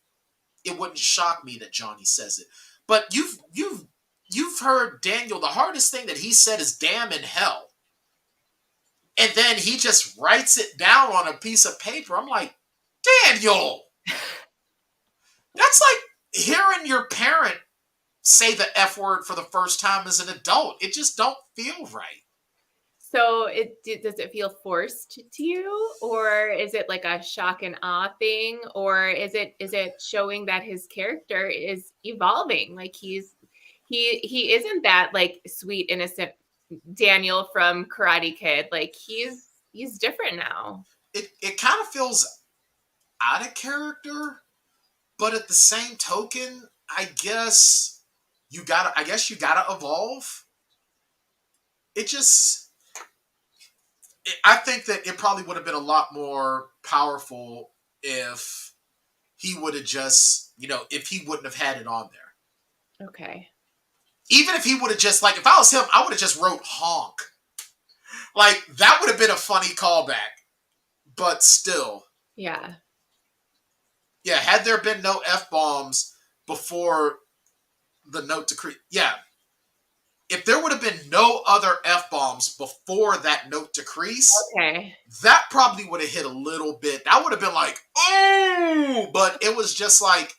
it wouldn't shock me that Johnny says it. But you've heard Daniel. The hardest thing that he said is "damn in hell," and then he just writes it down on a piece of paper. I'm like, Daniel, that's like hearing your parent say the F word for the first time as an adult. It just don't feel right. So does it feel forced to you, or is it like a shock and awe thing, or is it showing that his character is evolving? Like he isn't that like sweet innocent Daniel from Karate Kid. Like he's different now. It kind of feels out of character, but at the same token, I guess you gotta evolve. It just I think that it probably would have been a lot more powerful if he would have just, if he wouldn't have had it on there. Okay. Even if he would have just like if I was him, I would have just wrote honk. Like that would have been a funny callback. But still, Yeah. yeah, had there been no F bombs before the note decree, yeah, if there would have been no other F bombs before that note decrease, Okay. that probably would have hit a little bit. That would have been like, oh, but it was just like,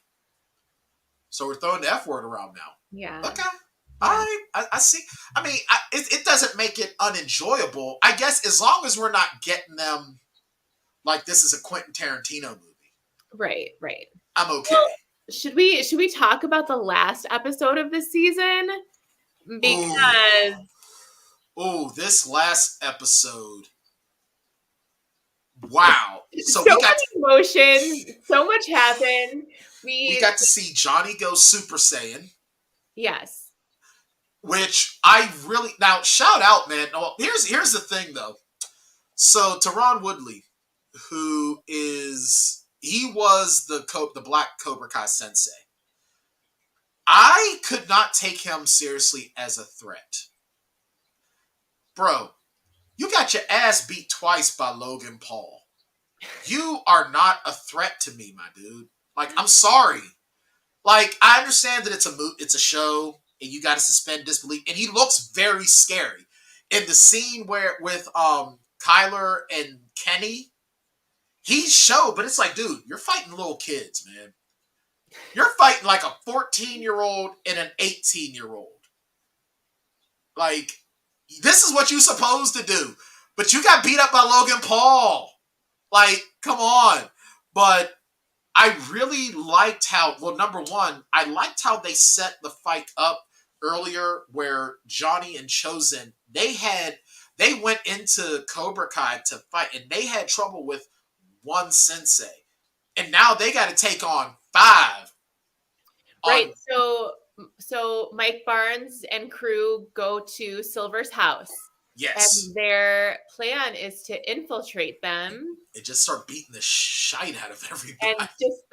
so we're throwing the F word around now. Yeah. Okay. All Yeah. right. I see. I mean, it doesn't make it unenjoyable. I guess as long as we're not getting them like this is a Quentin Tarantino movie, Right. Right. I'm okay. Well, should we talk about the last episode of this season? Ooh. Because Ooh, this last episode. Wow. So so much emotion, so much happened. we We got to see Johnny go Super Saiyan, yes. which I really now shout out, man. Well, here's the thing though. So Teron Woodley, he was the Black Cobra Kai sensei. I could not take him seriously as a threat, bro. You got your ass beat twice by Logan Paul. You are not a threat to me, my dude. Like, I'm sorry. Like, I understand that it's a show, and you got to suspend disbelief. And he looks very scary in the scene where with Kyler and Kenny. He's show, but it's like, dude, you're fighting little kids, man. You're fighting like a 14-year-old and an 18-year-old. Like, This is what you're supposed to do. But you got beat up by Logan Paul. Like, come on. But I really liked how, well, number one, I liked how they set the fight up earlier where Johnny and Chosen, they went into Cobra Kai to fight and they had trouble with one sensei. And now they got to take on five. Right. On So Mike Barnes and crew go to Silver's house, Yes. and their plan is to infiltrate them And just start beating the shite out of and everybody. just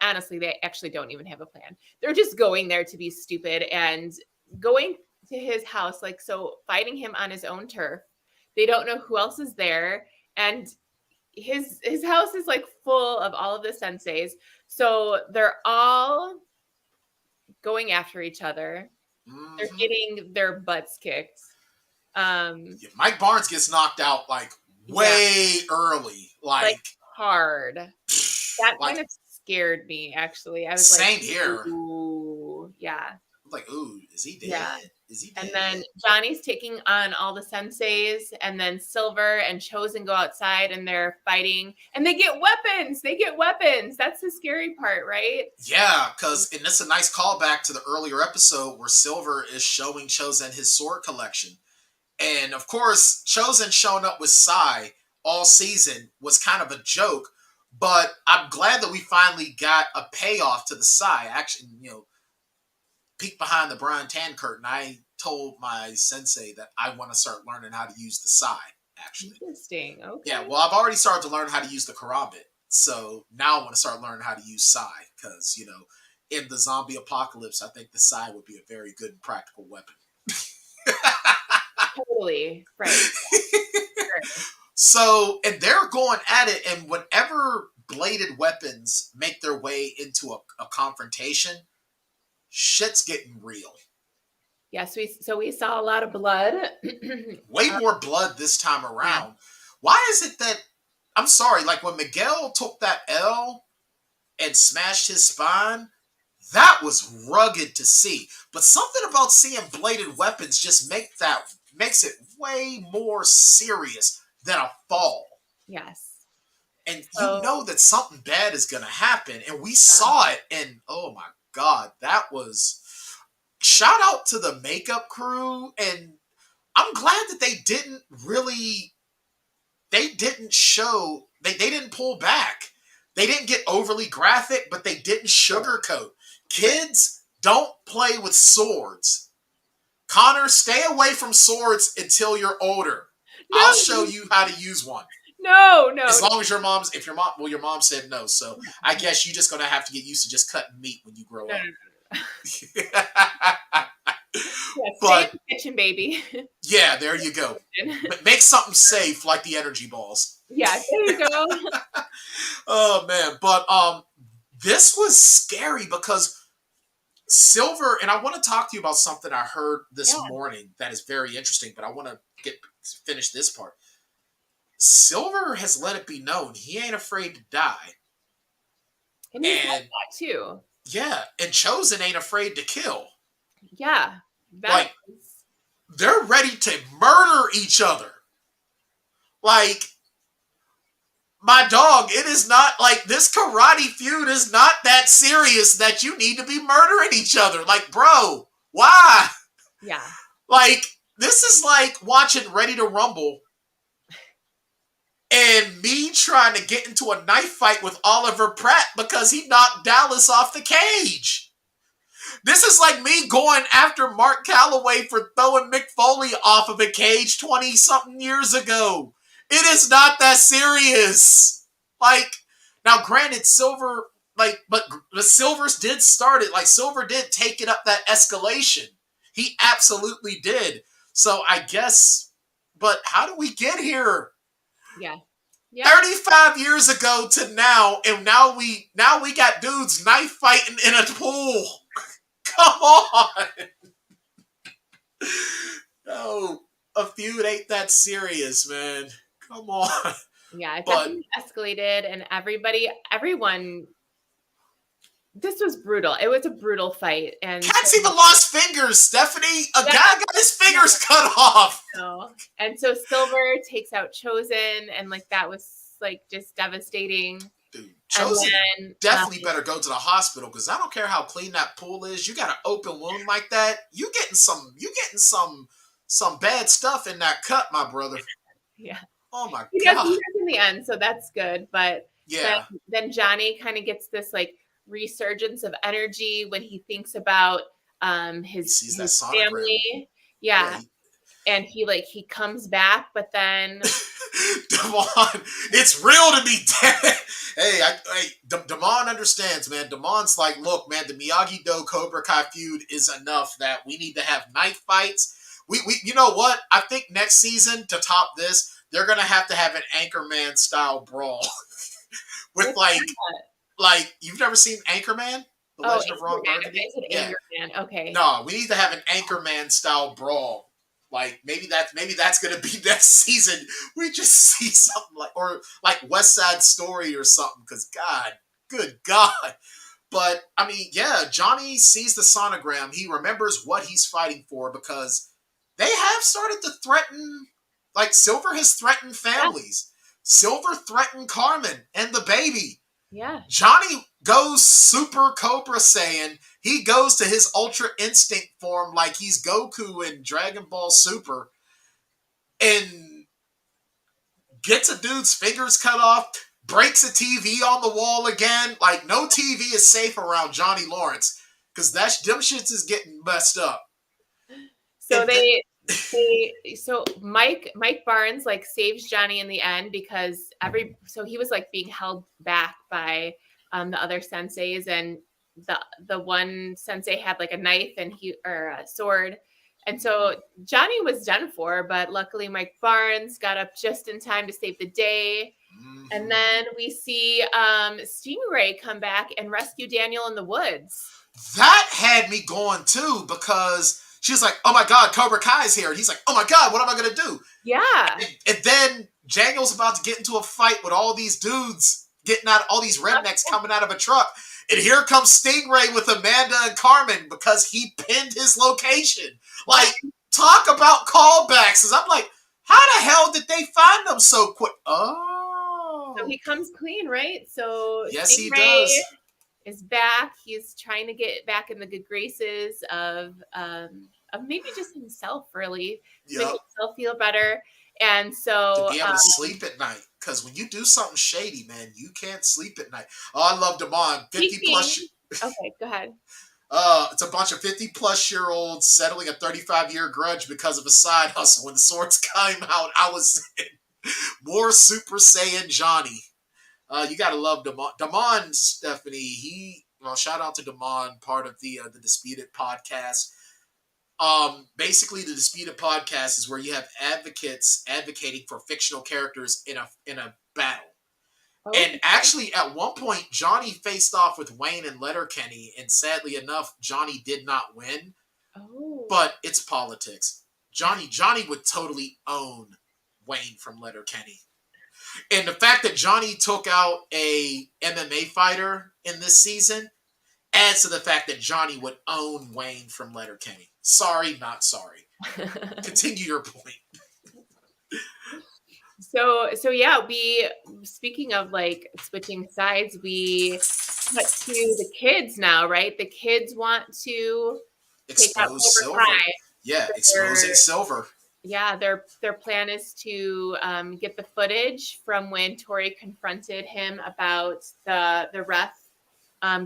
honestly they actually don't even have a plan. They're just going there to be stupid and going to his house, like, so fighting him on his own turf. They don't know who else is there, and his house is like full of all of the senseis. So they're all going after each other. They're Mm-hmm. getting their butts kicked. Yeah, Mike Barnes gets knocked out like way early. Like hard. That like kind of scared me, actually. I was same like, here. ooh, yeah. Like, ooh, is he dead? Yeah. Is he dead? And then Johnny's taking on all the senseis, and then Silver and Chosen go outside and they're fighting, and they get weapons. They get weapons. That's the scary part, right? Yeah, because, and this is a nice callback to the earlier episode where Silver is showing Chosen his sword collection. And of course, Chosen showing up with Sai all season was kind of a joke, but I'm glad that we finally got a payoff to the Sai. Actually, peek behind the Bryan Tann curtain. I told my sensei that I want to start learning how to use the Sai, actually. Interesting. Okay. Yeah, well, I've already started to learn how to use the Karambit. So now I want to start learning how to use Sai because, in the zombie apocalypse, I think the Sai would be a very good and practical weapon. Totally. Right. Sure. So, and they're going at it, and whenever bladed weapons make their way into a confrontation, shit's getting real. Yes, we saw a lot of blood. Way more blood this time around. Yeah. Why is it that, I'm sorry, like when Miguel took that L and smashed his spine, that was rugged to see. But something about seeing bladed weapons just makes it way more serious than a fall. Yes. And you know that something bad is going to happen. And we saw it. And oh my God, that was... Shout out to the makeup crew. And I'm glad that they didn't show... They didn't pull back. They didn't get overly graphic, but they didn't sugarcoat. Kids, don't play with swords. Connor, stay away from swords until you're older. No. I'll show you how to use one. No. As long as your mom said no. So I guess you're just going to have to get used to just cutting meat when you grow up. Yeah, stay in the kitchen, baby. Yeah, there you go. Make something safe like the energy balls. Yeah, there you go. Oh, man. But this was scary because Silver, and I want to talk to you about something I heard this morning that is very interesting, but I want to finish this part. Silver has let it be known he ain't afraid to die. And he said that too. Yeah, and Chosen ain't afraid to kill. Yeah. They're ready to murder each other. Like, my dog, it is not like this karate feud is not that serious that you need to be murdering each other. Like, bro, why? Yeah. Like, this is like watching Ready to Rumble and me trying to get into a knife fight with Oliver Pratt because he knocked Dallas off the cage. This is like me going after Mark Calloway for throwing Mick Foley off of a cage 20-something years ago. It is not that serious. Like, now granted, Silver, but the Silvers did start it. Like, Silver did take it up that escalation. He absolutely did. So I guess, but how do we get here? Yeah. 35 years ago to now, and now we got dudes knife fighting in a pool. Come on. No, a feud ain't that serious, man. Come on. Yeah, it definitely escalated, and everyone this was brutal. It was a brutal fight. And Cats so, even lost fingers, Stephanie. A yeah, guy got his yeah, fingers cut off. no. And so Silver takes out Chosen, and like that was like just devastating. Dude, And Chosen then definitely better go to the hospital because I don't care how clean that pool is. You got an open wound like that. You getting some bad stuff in that cut, my brother. yeah. Oh my He god. does in the end, so that's good. But then, Yeah. then Johnny kind of gets this like resurgence of energy when he thinks about He sees that his sonogram. family. Yeah. Yeah. And he comes back, but then Damon, it's real to me, damn it. Hey, Damon understands, man. Damon's like, look, man, the Miyagi-Do Cobra Kai feud is enough that we need to have knife fights. You know what? I think next season to top this, they're gonna have to have an Anchorman style brawl with like you've never seen Anchorman, The Legend of Ron Burgundy? I said Yeah. Anger Man. Okay. No, we need to have an Anchorman style brawl. Like maybe that's gonna be next season. We just see something like West Side Story or something. Because good God. But I mean, yeah, Johnny sees the sonogram. He remembers what he's fighting for because they have started to threaten. Like Silver has threatened families. Silver threatened Carmen and the baby. Yeah. Johnny goes Super Cobra Saiyan. He goes to his Ultra Instinct form like he's Goku in Dragon Ball Super and gets a dude's fingers cut off, breaks a TV on the wall again. Like, no TV is safe around Johnny Lawrence because them shits is getting messed up. So so Mike Barnes like saves Johnny in the end because he was like being held back by the other senseis, and the one sensei had like a knife or a sword, and so Johnny was done for, but luckily Mike Barnes got up just in time to save the day. Mm-hmm. And then we see Stingray come back and rescue Daniel in the woods. That had me going too because she was like, oh my God, Cobra Kai's here. And he's like, oh my God, what am I going to do? Yeah. And then Daniel's about to get into a fight with all these dudes getting out, all these rednecks coming out of a truck. And here comes Stingray with Amanda and Carmen because he pinned his location. Like, talk about callbacks. Because I'm like, how the hell did they find them so quick? Oh. So he comes clean, right? So yes, Stingray he does. Is back. He's trying to get back in the good graces of maybe just himself, really. Yep. Make himself feel better. And so to be able to sleep at night. Because when you do something shady, man, you can't sleep at night. Oh, I love Damon. 50 plus. Okay, go ahead. It's a bunch of 50-plus-year-olds settling a 35-year grudge because of a side hustle. When the swords came out, I was more Super Saiyan Johnny. You gotta love Damon. Damon, Stephanie. Shout out to Damon, part of the Disputed podcast. Basically, the Disputed podcast is where you have advocates advocating for fictional characters in a battle. Oh. And actually, at one point, Johnny faced off with Wayne and Letterkenny, and sadly enough, Johnny did not win. Oh. But it's politics. Johnny would totally own Wayne from Letterkenny. And the fact that Johnny took out a MMA fighter in this season adds to the fact that Johnny would own Wayne from Letterkenny. Sorry, not sorry. Continue your point. So yeah, speaking of like switching sides, we cut to the kids now, right? The kids want to expose Silver. Yeah, exposing Silver. Yeah, their plan is to get the footage from when Tori confronted him about the ref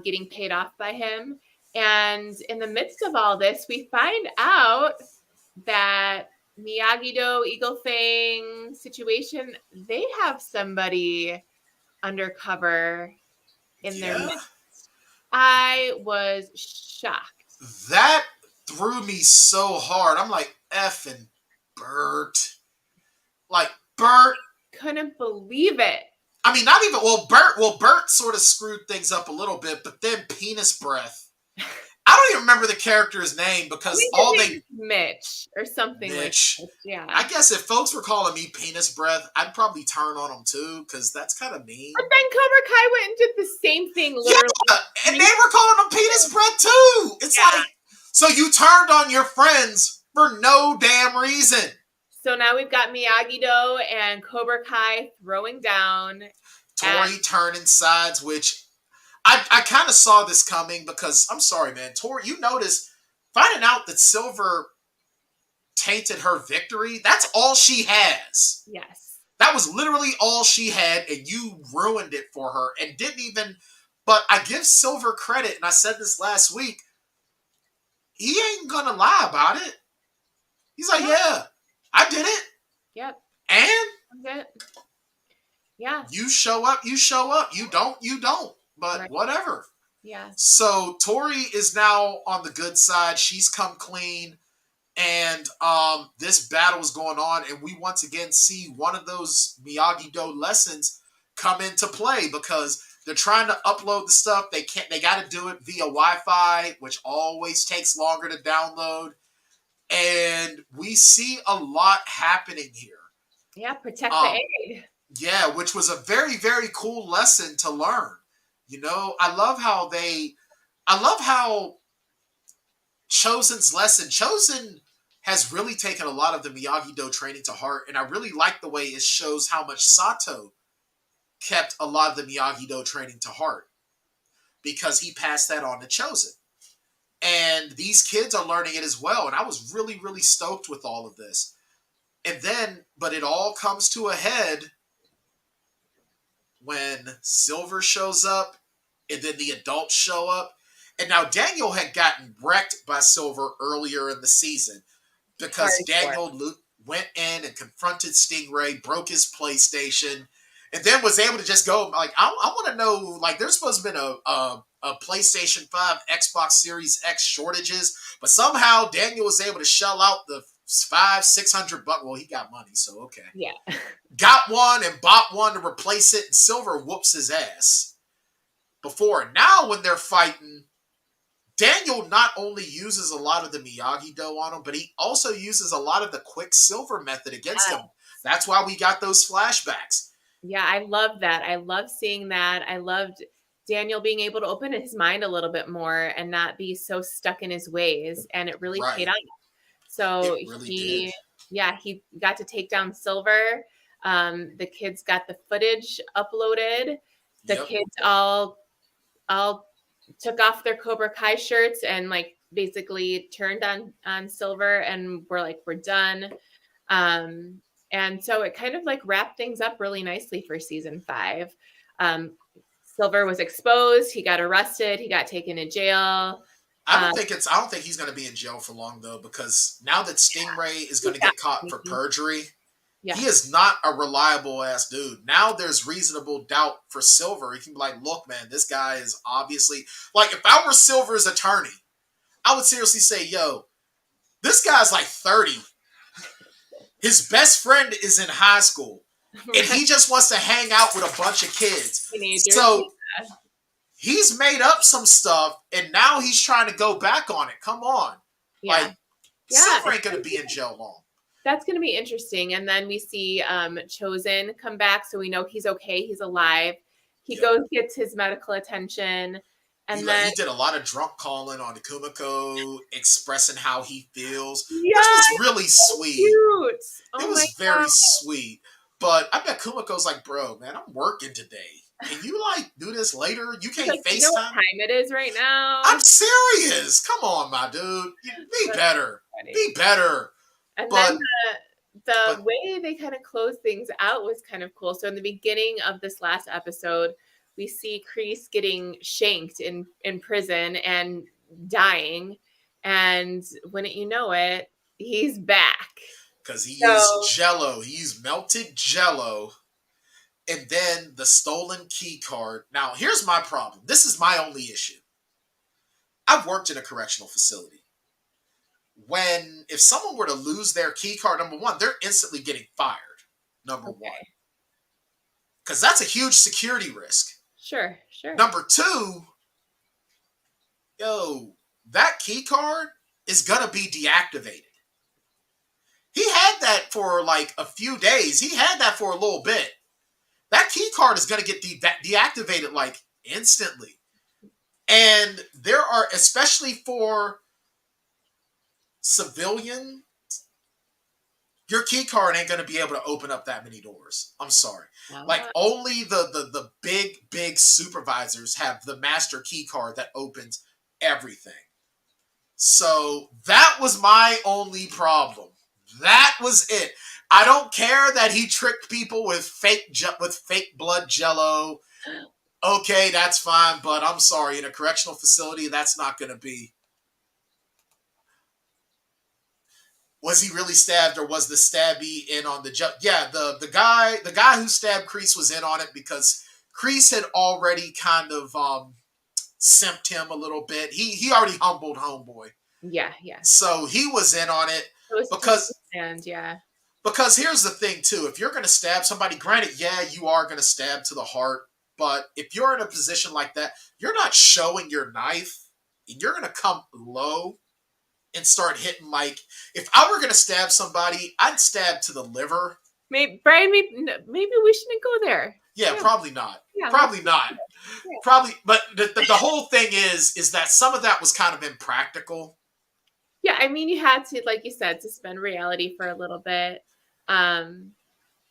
getting paid off by him. And in the midst of all this, we find out that Miyagi-Do, Eagle Fang situation, they have somebody undercover in their midst. I was shocked. That threw me so hard. I'm like, effing Bert. Like, Bert. Couldn't believe it. I mean, not even, Bert sort of screwed things up a little bit, but then Penis Breath. I don't even remember the character's name because Mitch or something. Mitch. Like that. Yeah. I guess if folks were calling me Penis Breath, I'd probably turn on them too because that's kind of mean. But then Cobra Kai went and did the same thing literally. And they were calling him penis breath too. It's Yeah. like, so you turned on your friends for no damn reason. So now we've got Miyagi-Do and Cobra Kai throwing down. Tori turning sides, which I kind of saw this coming because, I'm sorry, man, Tori, you notice finding out that Silver tainted her victory, that's all she has. Yes. That was literally all she had, and you ruined it for her and didn't even. But I give Silver credit, and I said this last week, he ain't gonna lie about it. He's like, yeah, I did it. Yep. And yeah, you show up, you show up. You don't. But right. Whatever. Yeah. So Tori is now on the good side. She's come clean. And this battle is going on, and we once again see one of those Miyagi-Do lessons come into play because they're trying to upload the stuff. They can't. They got to do it via Wi-Fi, which always takes longer to download. And we see a lot happening here. Yeah, protect the egg. Yeah, which was a very, very cool lesson to learn. You know, I love how Chosen's lesson. Chosen has really taken a lot of the Miyagi-Do training to heart, and I really like the way it shows how much Sato kept a lot of the Miyagi-Do training to heart because he passed that on to Chosen. And these kids are learning it as well, and I was really, really stoked with all of this. And then, but it all comes to a head when Silver shows up, and then the adults show up. And now Daniel had gotten wrecked by Silver earlier in the season because Daniel went in and confronted Stingray, broke his PlayStation, and then was able to just go, like, I want to know, like, there's supposed to have been a PlayStation 5, Xbox Series X shortages, but somehow Daniel was able to shell out the $500-600 bucks. Well, he got money, so okay. Yeah. Got one and bought one to replace it, and Silver whoops his ass. Before, now when they're fighting, Daniel not only uses a lot of the Miyagi-Do on him, but he also uses a lot of the Quicksilver method against him. That's why we got those flashbacks. Yeah, I love that. I love seeing that. I loved Daniel being able to open his mind a little bit more and not be so stuck in his ways. And it really paid off. So he got to take down Silver. The kids got the footage uploaded. The kids all took off their Cobra Kai shirts and like basically turned on Silver and were like, we're done. And so it kind of like wrapped things up really nicely for season 5. Silver was exposed. He got arrested. He got taken to jail. I don't think he's going to be in jail for long though, because now that Stingray is going to get caught for perjury, he is not a reliable ass dude. Now there's reasonable doubt for Silver. He can be like, look, man, this guy is obviously, like, if I were Silver's attorney, I would seriously say, yo, this guy's like 30. His best friend is in high school, and he just wants to hang out with a bunch of kids. So he's made up some stuff, and now he's trying to go back on it. Come on. Like, Silver ain't going to be in jail long. That's going to be interesting. And then we see Chosen come back, so we know he's okay. He's alive. He goes, gets his medical attention. And then he did a lot of drunk calling on Kumiko, expressing how he feels. Which was really sweet. Cute. It was very sweet. But I bet Kumiko's like, bro, man, I'm working today. Can you like do this later? You can't FaceTime. You know what time it is right now? I'm serious. Come on, my dude. Be better. Be better. And then the way they kind of close things out was kind of cool. So in the beginning of this last episode, we see Kreese getting shanked in prison and dying. And wouldn't you know it, he's back. Because he is Jello. He's melted Jello. And then the stolen key card. Now, here's my problem. This is my only issue. I've worked in a correctional facility. If someone were to lose their key card, number one, they're instantly getting fired. Number one. Because that's a huge security risk. Sure. Number two, that key card is going to be deactivated. He had that for like a few days. He had that for a little bit. That key card is going to get deactivated like instantly. And there are, especially for civilian, your key card ain't going to be able to open up that many doors. I'm sorry. Like Ah, only the big supervisors have the master key card that opens everything. So that was my only problem. That was it. I don't care that he tricked people with fake blood jello. Okay, that's fine, but I'm sorry, in a correctional facility, that's not going to be. Was he really stabbed, or was the stabby in on the jump? Yeah, the guy who stabbed Kreese was in on it because Kreese had already kind of simped him a little bit. He already humbled homeboy, yeah, yeah. so he was in on it It was totally because planned, yeah. because here's the thing too: if you're going to stab somebody, granted, yeah, you are going to stab to the heart, but if you're in a position like that, you're not showing your knife, and you're going to come low and start hitting. Like, if I were going to stab somebody, I'd stab to the liver. Maybe Brian, maybe we shouldn't go there. Yeah, Yeah, probably not. yeah, let's Probably not. yeah. Probably, but the whole thing is that some of that was kind of impractical. Yeah, I mean, you had to, like you said, suspend reality for a little bit. Um,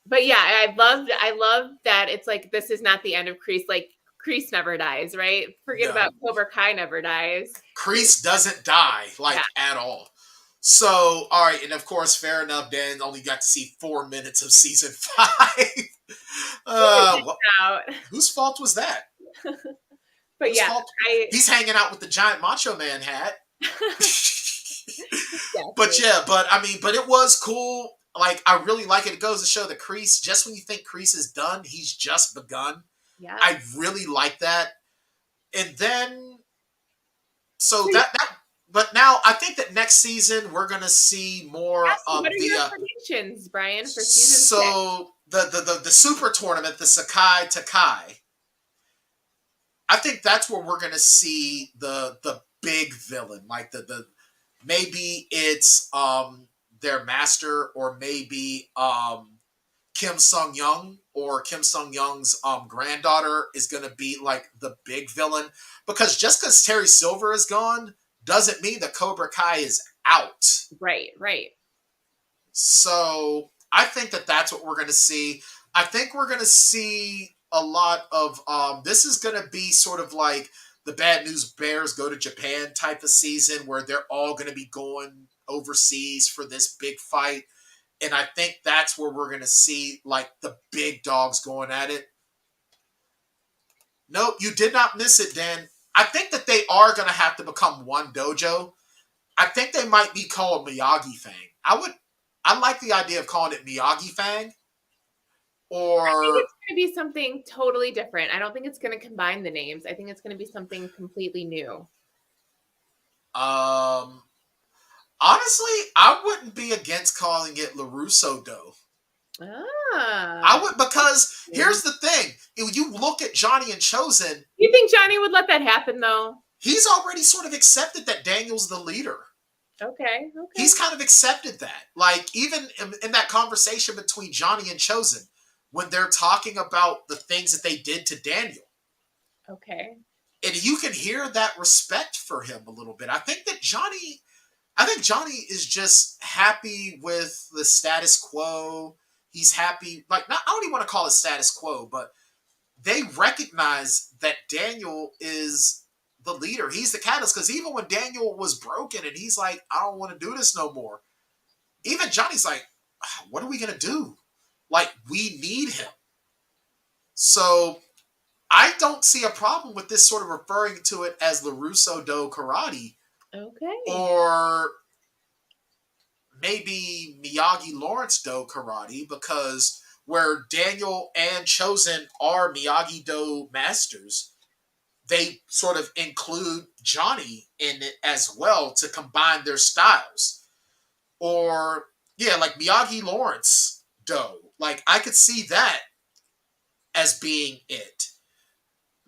but yeah, I loved that it's like this is not the end of Kreese. Like Kreese never dies, right? Forget No, about Cobra Kai never dies. Kreese doesn't die Yeah, like at all. So, all right, and of course, fair enough. Dan only got to see 4 minutes of season 5. out. Whose fault was that? But Whose yeah, fault? I He's hanging out with the giant Macho Man hat. But exactly. yeah, but I mean, but it was cool. Like, I really like it. It goes to show that Kreese, just when you think Kreese is done, he's just begun. Yeah. I really like that. And then, so So, that, but now I think that next season we're gonna see more so what of are the. your predictions, Brian, for season 6? So the super tournament, the Sakai Takai. I think that's where we're gonna see the big villain, like the maybe it's their master, or maybe Kim Sung Young, or Kim Sung Young's granddaughter is going to be like the big villain. Because just because Terry Silver is gone doesn't mean that Cobra Kai is out. Right, right. So I think that that's what we're going to see. I think we're going to see a lot of this is going to be sort of like the Bad News Bears go to Japan type of season, where they're all going to be going overseas for this big fight. And I think that's where we're going to see like the big dogs going at it. Nope, you did not miss it, Dan. I think that they are going to have to become one dojo. I think they might be called Miyagi Fang. I like the idea of calling it Miyagi Fang, I think or it's going to be something totally different. I don't think it's going to combine the names. I think it's going to be something completely new. um honestly, I wouldn't be against calling it LaRusso Do. I Ah. would, because here's the thing. If you look at Johnny and Chosen, You think Johnny would let that happen though? he's already sort of accepted that Daniel's the leader. Okay, He's okay. kind of accepted that. Like, even in that conversation between Johnny and Chosen, when they're talking about the things that they did to Daniel, Okay. and you can hear that respect for him a little bit. I think Johnny is just happy with the status quo. He's happy, like, not, I don't even want to call it status quo, but they recognize that Daniel is the leader. He's the catalyst. Because even when Daniel was broken and he's like, I don't want to do this no more, even Johnny's like, what are we going to do? Like, we need him. So I don't see a problem with this sort of referring to it as LaRusso Do Karate, Okay. or maybe Miyagi Lawrence Do Karate, because where Daniel and Chosen are Miyagi Do masters, they sort of include Johnny in it as well to combine their styles. Or, yeah, like Miyagi Lawrence Do. Like, I could see that as being it.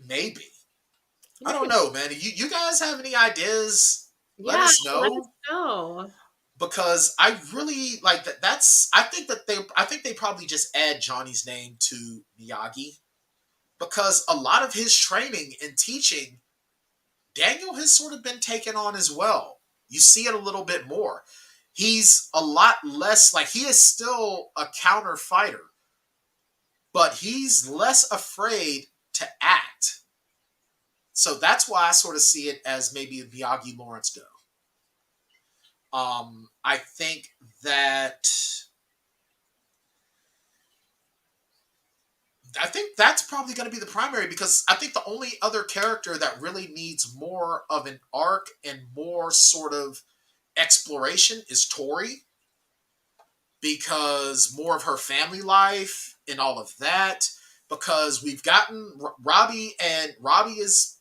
Maybe. I don't know, man. You guys have any ideas? Let Yeah, us let us know. know. Because I really like that. I think they probably just add Johnny's name to Miyagi, because a lot of his training and teaching Daniel has sort of been taken on as well. You see it a little bit more. He's a lot less, like, he is still a counter fighter, but he's less afraid to act. So that's why I sort of see it as maybe a Miyagi Lawrence go. I think that that's probably going to be the primary, because I think the only other character that really needs more of an arc and more sort of exploration is Tori, because more of her family life and all of that. Because we've gotten Robbie, and Robbie is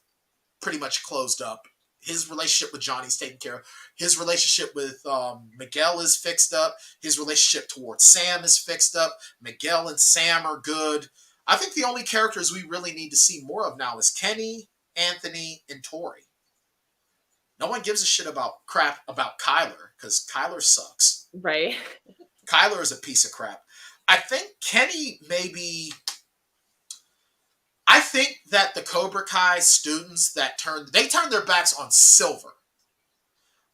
pretty much closed up. His relationship with Johnny's taken care of. His relationship with Miguel is fixed up. His relationship towards Sam is fixed up. Miguel and Sam are good. I think the only characters we really need to see more of now is Kenny, Anthony, and Tori. No one gives a shit about crap about Kyler, because Kyler sucks. Right. Kyler is a piece of crap. I think Kenny maybe. I think that the Cobra Kai students that turned their backs on Silver.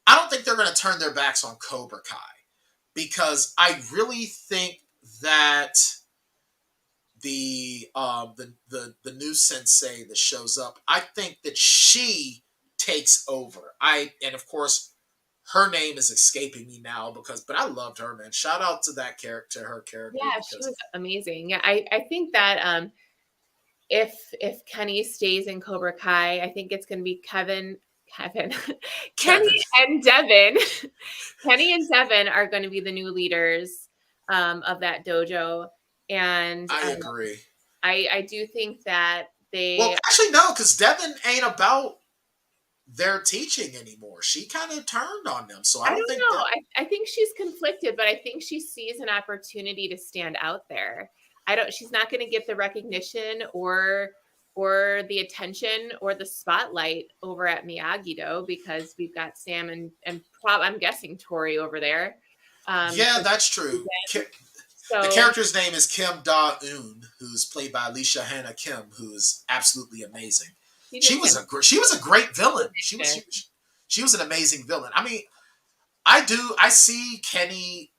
I don't think they're going to turn their backs on Cobra Kai, because I really think that the new sensei that shows up, I think that she takes over. And of course her name is escaping me now, but I loved her, man. Shout out to that character, her character, Yeah, she because was amazing. Yeah, I think that if Kenny stays in Cobra Kai, I think it's going to be Kevin, Kenny Kevin. and Devin. Kenny and Devin are going to be the new leaders of that dojo, and I agree. I do think that Well, they. actually, no, because Devin ain't about their teaching anymore. She kind of turned on them, so I I don't don't think know. that. I think she's conflicted, but I think she sees an opportunity to stand out there. She's not going to get the recognition or the attention or the spotlight over at Miyagi-Do, because we've got Sam and I'm guessing Tori over there. Yeah, For this that's true. season. The So character's name is Kim Da-eun, who's played by Alicia Hannah Kim, who is absolutely amazing. she did She was a great villain. fantastic. She was an amazing villain. I mean, I see Kenny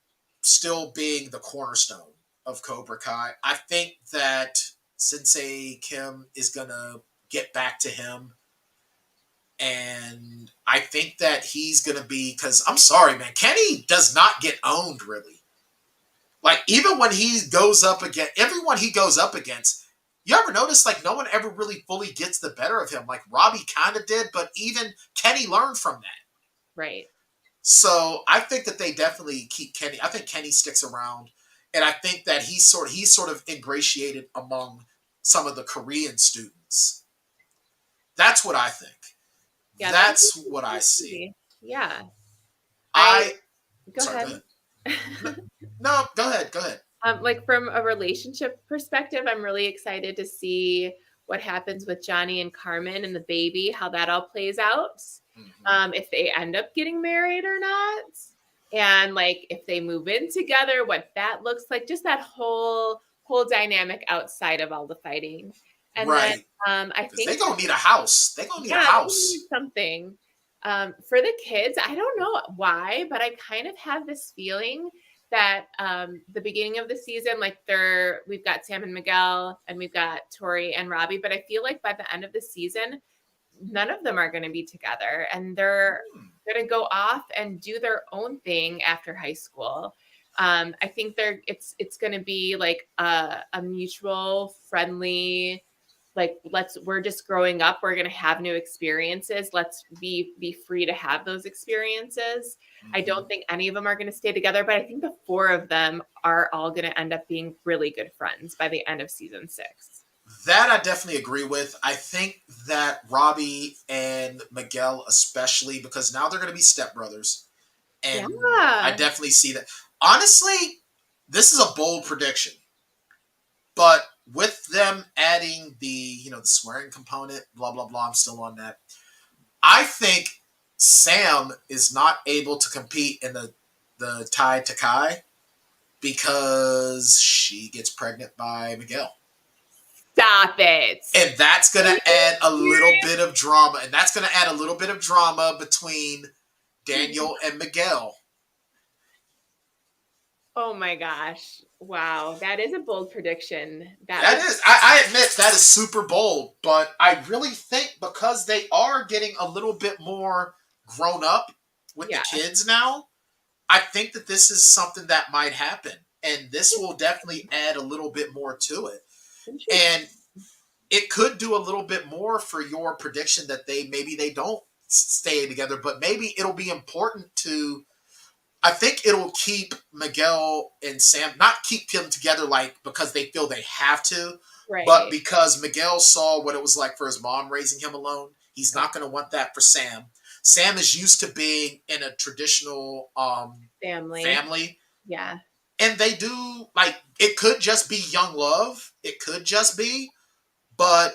still being the cornerstone of Cobra Kai. I think that Sensei Kim is gonna get back to him, and I think that he's gonna be, because I'm sorry, man, Kenny does not get owned really. Like, even when he goes up against everyone he goes up against, you ever notice, like, no one ever really fully gets the better of him? Like, Robbie kind of did, but even Kenny learned from that. Right. So I think that they definitely keep Kenny. I think Kenny sticks around, and I think that he's sort of ingratiated among some of the Korean students. That's what I think. Yeah, that That's what I see. yeah. I I Go Sorry, go ahead. ahead. No, no, go ahead. Go ahead. Like from a relationship perspective, I'm really excited to see what happens with Johnny and Carmen and the baby, how that all plays out. Mm-hmm. If they end up getting married or not, and like if they move in together, what that looks like, just that whole dynamic outside of all the fighting. And then Right. I Because think they gonna need a house. They gonna need a yeah, they need house. something. For the kids, I don't know why, but I kind of have this feeling that the beginning of the season, like we've got Sam and Miguel, and we've got Tori and Robbie, but I feel like by the end of the season, none of them are going to be together, and they're Hmm. going to go off and do their own thing after high school. I think it's going to be like a mutual, friendly, like we're just growing up, we're going to have new experiences, let's be free to have those experiences. I Mm-hmm. don't think any of them are going to stay together, but I think the four of them are all going to end up being really good friends by the end of season 6. That I definitely agree with. I think that Robbie and Miguel, especially, because now they're going to be stepbrothers, and I Yeah. definitely see that. Honestly, this is a bold prediction, but with them adding the swearing component, blah blah blah, I'm still on that. I think Sam is not able to compete in the Tai Takai because she gets pregnant by Miguel. Stop it. And that's going Are to you add a little serious? bit of drama. And that's going to add a little bit of drama between Daniel and Miguel. Oh my gosh. Wow. That is a bold prediction. That That would, is, I admit, that is super bold, but I really think because they are getting a little bit more grown up with the yeah. kids now, I think that this is something that might happen. And this will definitely add a little bit more to it. Interesting. And it could do a little bit more for your prediction that they don't stay together, but maybe it'll be important to. I think it'll keep Miguel and Sam, not keep them together like because they feel they have to, but Right. because Miguel saw what it was like for his mom raising him alone. He's Right. not going to want that for Sam. Sam is used to being in a traditional Family. family, Yeah. and they do like it could just be young love. It could just be, but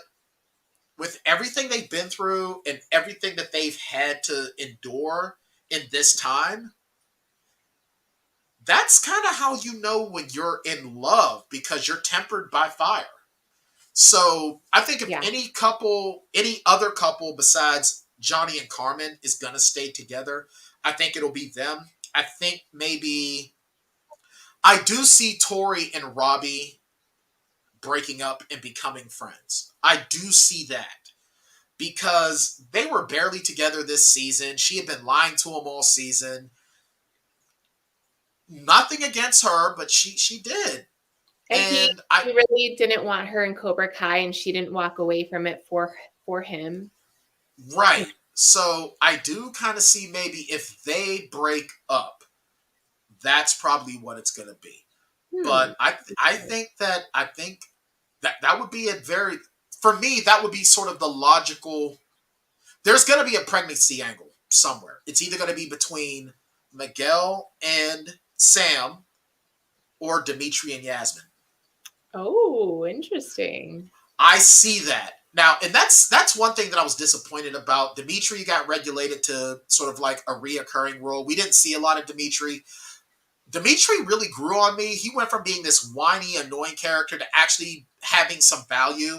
with everything they've been through and everything that they've had to endure in this time, that's kind of how you know when you're in love because you're tempered by fire. So I think if Yeah. any other couple besides Johnny and Carmen is going to stay together, I think it'll be them. I think maybe I do see Tori and Robbie breaking up and becoming friends. I do see that because they were barely together this season. She had been lying to him all season. Nothing against her, but she did. And And I he really didn't want her in Cobra Kai, and she didn't walk away from it for him. right. So I do kind of see maybe if they break up, that's probably what it's going to be. Hmm. But I think that that would be a very for me that would be sort of the logical. There's going to be a pregnancy angle somewhere. It's either going to be between Miguel and Sam or Dimitri and Yasmin. Oh, interesting. I see that now, and that's one thing that I was disappointed about. Dimitri got regulated to sort of like a reoccurring role. We didn't see a lot of Dimitri. Dimitri really grew on me. He went from being this whiny, annoying character to actually having some value.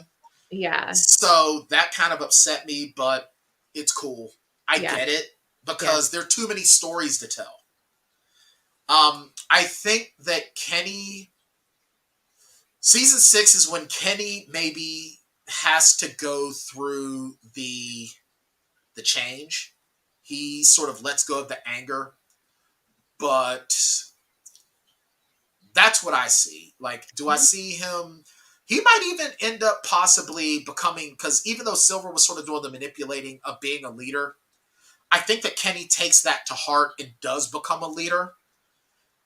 Yeah. So that kind of upset me, but it's cool. I Yeah. get it Yeah. because there are too many stories to tell. I think that Kenny season 6 is when Kenny maybe has to go through the change. He sort of lets go of the anger, but that's what I see. Like, do I see him? He might even end up possibly becoming because even though Silver was sort of doing the manipulating of being a leader, I think that Kenny takes that to heart and does become a leader.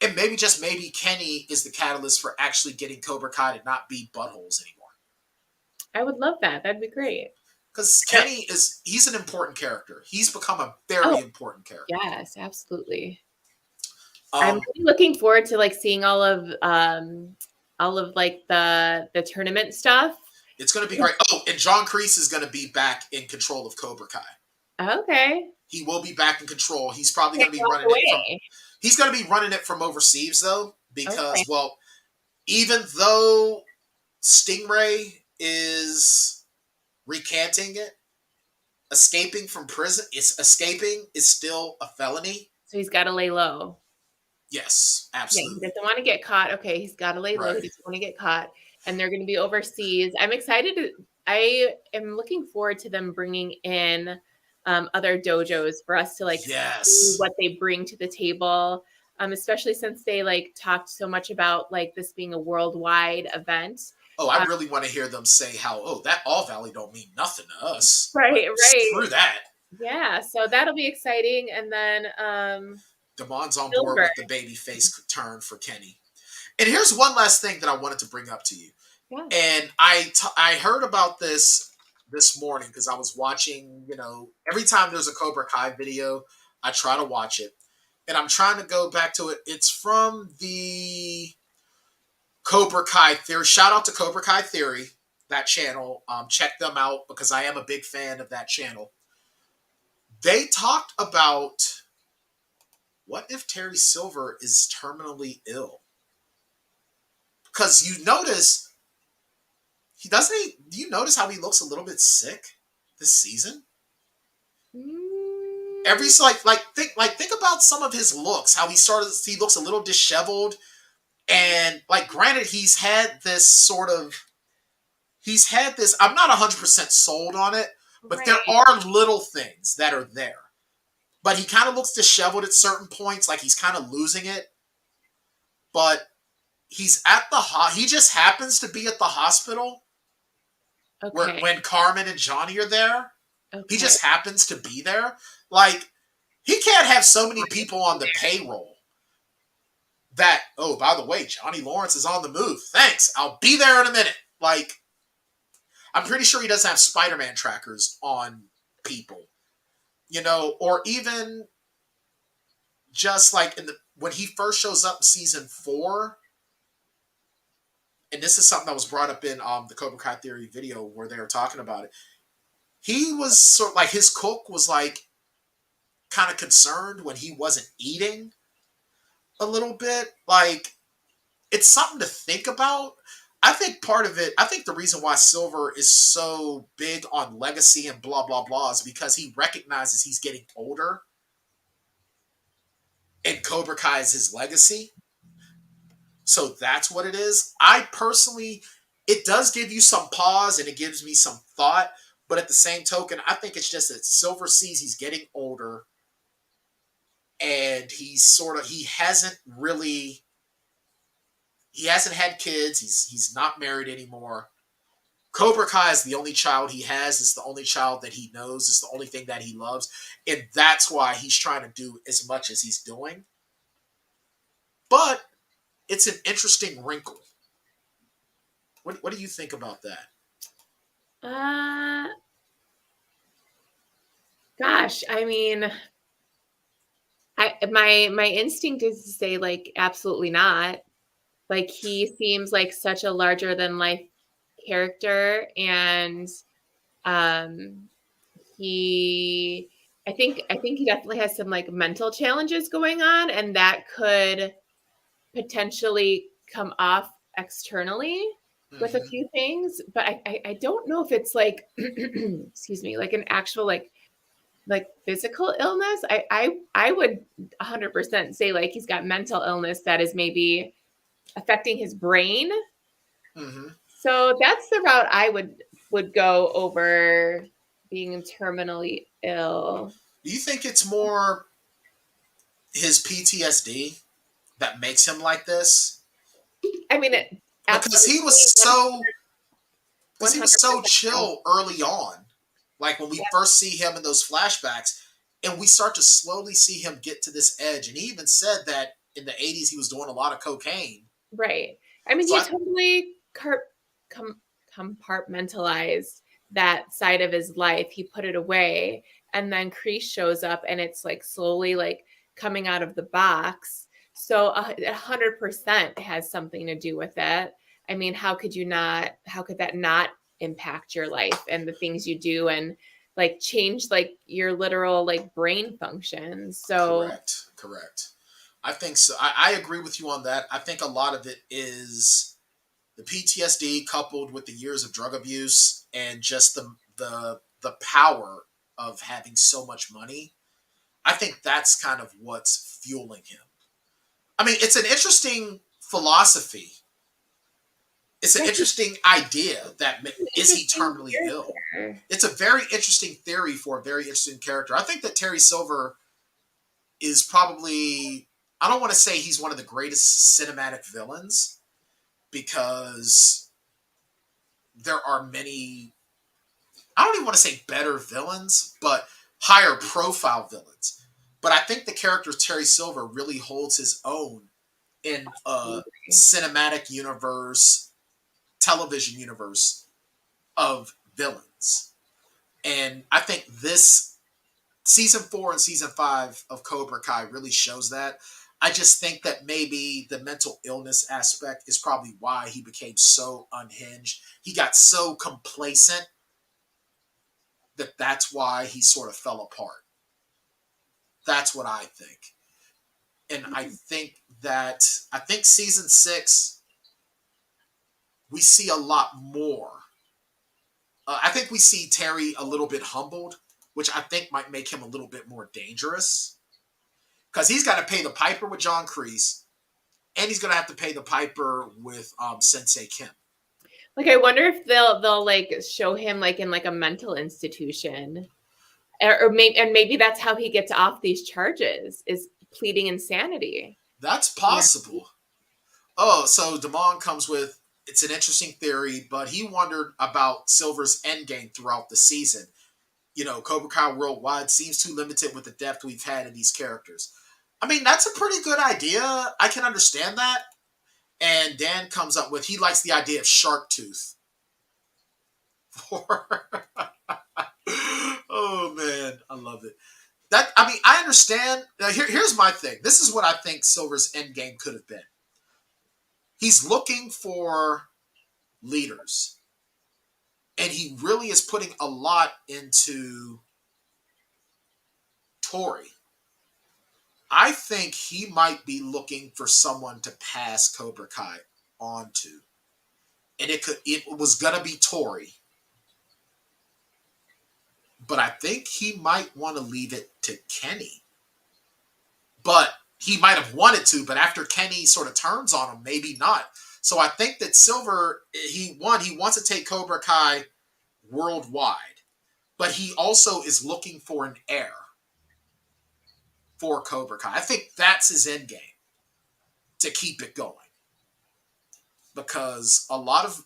And maybe just maybe Kenny is the catalyst for actually getting Cobra Kai to not be buttholes anymore. I would love that. That'd be great. Because Yeah. he's an important character. He's become a Oh, very important character. yes, absolutely. I'm Um, really looking forward to like seeing all of like the tournament stuff. it's going to be great. Oh, and John Kreese is going to be back in control of Cobra Kai. Okay. He will be back in control. He's probably Can't going to be walk running it from. away. He's going to be running it from overseas though, Okay. because well, even though Stingray is recanting it, escaping is still a felony. So he's got to lay low. Yes, Yeah, he absolutely. doesn't want to get caught. Okay, he's got to lay low. He Right. doesn't want to get caught. And they're going to be overseas. I'm excited. I am looking forward to them bringing in other dojos for us to like see Yes. what they bring to the table. Especially since they like talked so much about like this being a worldwide event. Oh, I Um, really want to hear them say how, oh, that All Valley don't mean nothing to us. Like, right, right. screw that. Yeah, so that'll be exciting. And then Damon's on board Silver. with the baby face turn for Kenny. And here's one last thing that I wanted to bring up to you. Yeah. And I heard about this morning because I was watching, every time there's a Cobra Kai video, I try to watch it. And I'm trying to go back to it. It's from the Cobra Kai Theory. Shout out to Cobra Kai Theory, that channel. Check them out because I am a big fan of that channel. They talked about what if Terry Silver is terminally ill? Because you notice He doesn't he do you notice how he looks a little bit sick this season? Every Mm, think about some of his looks, how he looks a little disheveled, and like granted he's had this, I'm not 100% sold on it, but there right. are little things that are there. But he kind of looks disheveled at certain points, like he's kind of losing it. But he just happens to be at the hospital where Okay. when Carmen and Johnny are there. He Okay. just happens to be there. Like, he can't have so many people on the payroll that, oh, by the way, Johnny Lawrence is on the move. Thanks. I'll be there in a minute. Like, I'm pretty sure he doesn't have Spider-Man trackers on people, or even just like when he first shows up in season 4, and this is something that was brought up in the Cobra Kai Theory video where they were talking about it. He was sort of like, his cook was like kind of concerned when he wasn't eating a little bit. Like, it's something to think about. I think part of it, I think the reason why Silver is so big on legacy and blah, blah, blah is because he recognizes he's getting older and Cobra Kai is his legacy. So that's what it is. I personally, it does give you some pause and it gives me some thought. But at the same token, I think it's just that Silver sees he's getting older and he hasn't had kids. He's not married anymore. Cobra Kai is the only child he has. It's the only child that he knows. It's the only thing that he loves. And that's why he's trying to do as much as he's doing. But it's an interesting wrinkle. What do you think about that? Uh, Gosh, I mean, my instinct is to say like absolutely not. Like he seems like such a larger than life character, and um he I think he definitely has some like mental challenges going on, and that could potentially come off externally with a Mm-hmm. few things. But I don't know if it's like excuse me, like an actual like physical illness. I would 100% say like he's got mental illness that is maybe affecting his brain. Mm-hmm. So that's the route I would go over being terminally ill. Do you think it's more his PTSD that makes him like this? I mean, it Because absolutely he was so because he was so 100%. chill early on. Like when we Yeah, first see him in those flashbacks, and we start to slowly see him get to this edge. And he even said that in the 80s he was doing a lot of cocaine. right. I mean, So he totally com- compartmentalized that side of his life. He put it away, and then Kreese shows up, and it's like slowly like coming out of the box. So 100% has something to do with it. I mean, how could you not? How could that not impact your life and the things you do, and like change like your literal like brain functions? So correct. I think so. I agree with you on that. I think a lot of it is the PTSD coupled with the years of drug abuse and just the power of having so much money. I think that's kind of what's fueling him. I mean, it's an interesting philosophy. It's an yeah, he's interesting idea that an is he interesting terminally ill? character. It's a very interesting theory for a very interesting character. I think that Terry Silver is probably, I don't want to say he's one of the greatest cinematic villains because there are many, I don't even want to say better villains, but higher profile villains. But I think the character Terry Silver really holds his own in a cinematic universe, television universe of villains. And I think this season 4 and season 5 of Cobra Kai really shows that. I just think that maybe the mental illness aspect is probably why he became so unhinged. He got so complacent that that's why he sort of fell apart. That's what I think. And I think season 6 we see a lot more. I think we see Terry a little bit humbled, which I think might make him a little bit more dangerous because he's got to pay the piper with John Kreese, and he's going to have to pay the piper with Sensei Kim. Like, I wonder if they'll like show him like in like a mental institution, or maybe that's how he gets off these charges, is pleading insanity. That's Yeah. possible. Oh, so Damon comes with, it's an interesting theory, but he wondered about Silver's endgame throughout the season. You know, Cobra Kai Worldwide seems too limited with the depth we've had in these characters. I mean, that's a pretty good idea. I can understand that. And Dan comes up with, he likes the idea of Shark Tooth. Oh, man. I love it. I mean, I understand. Here's my thing. This is what I think Silver's endgame could have been. He's looking for leaders. And he really is putting a lot into Tori. I think he might be looking for someone to pass Cobra Kai on to. And it was gonna be Tori. But I think he might want to leave it to Kenny. But he might have wanted to, but after Kenny sort of turns on him, maybe not. So I think that Silver, he wants to take Cobra Kai worldwide, but he also is looking for an heir for Cobra Kai. I think that's his end game, to keep it going. Because a lot of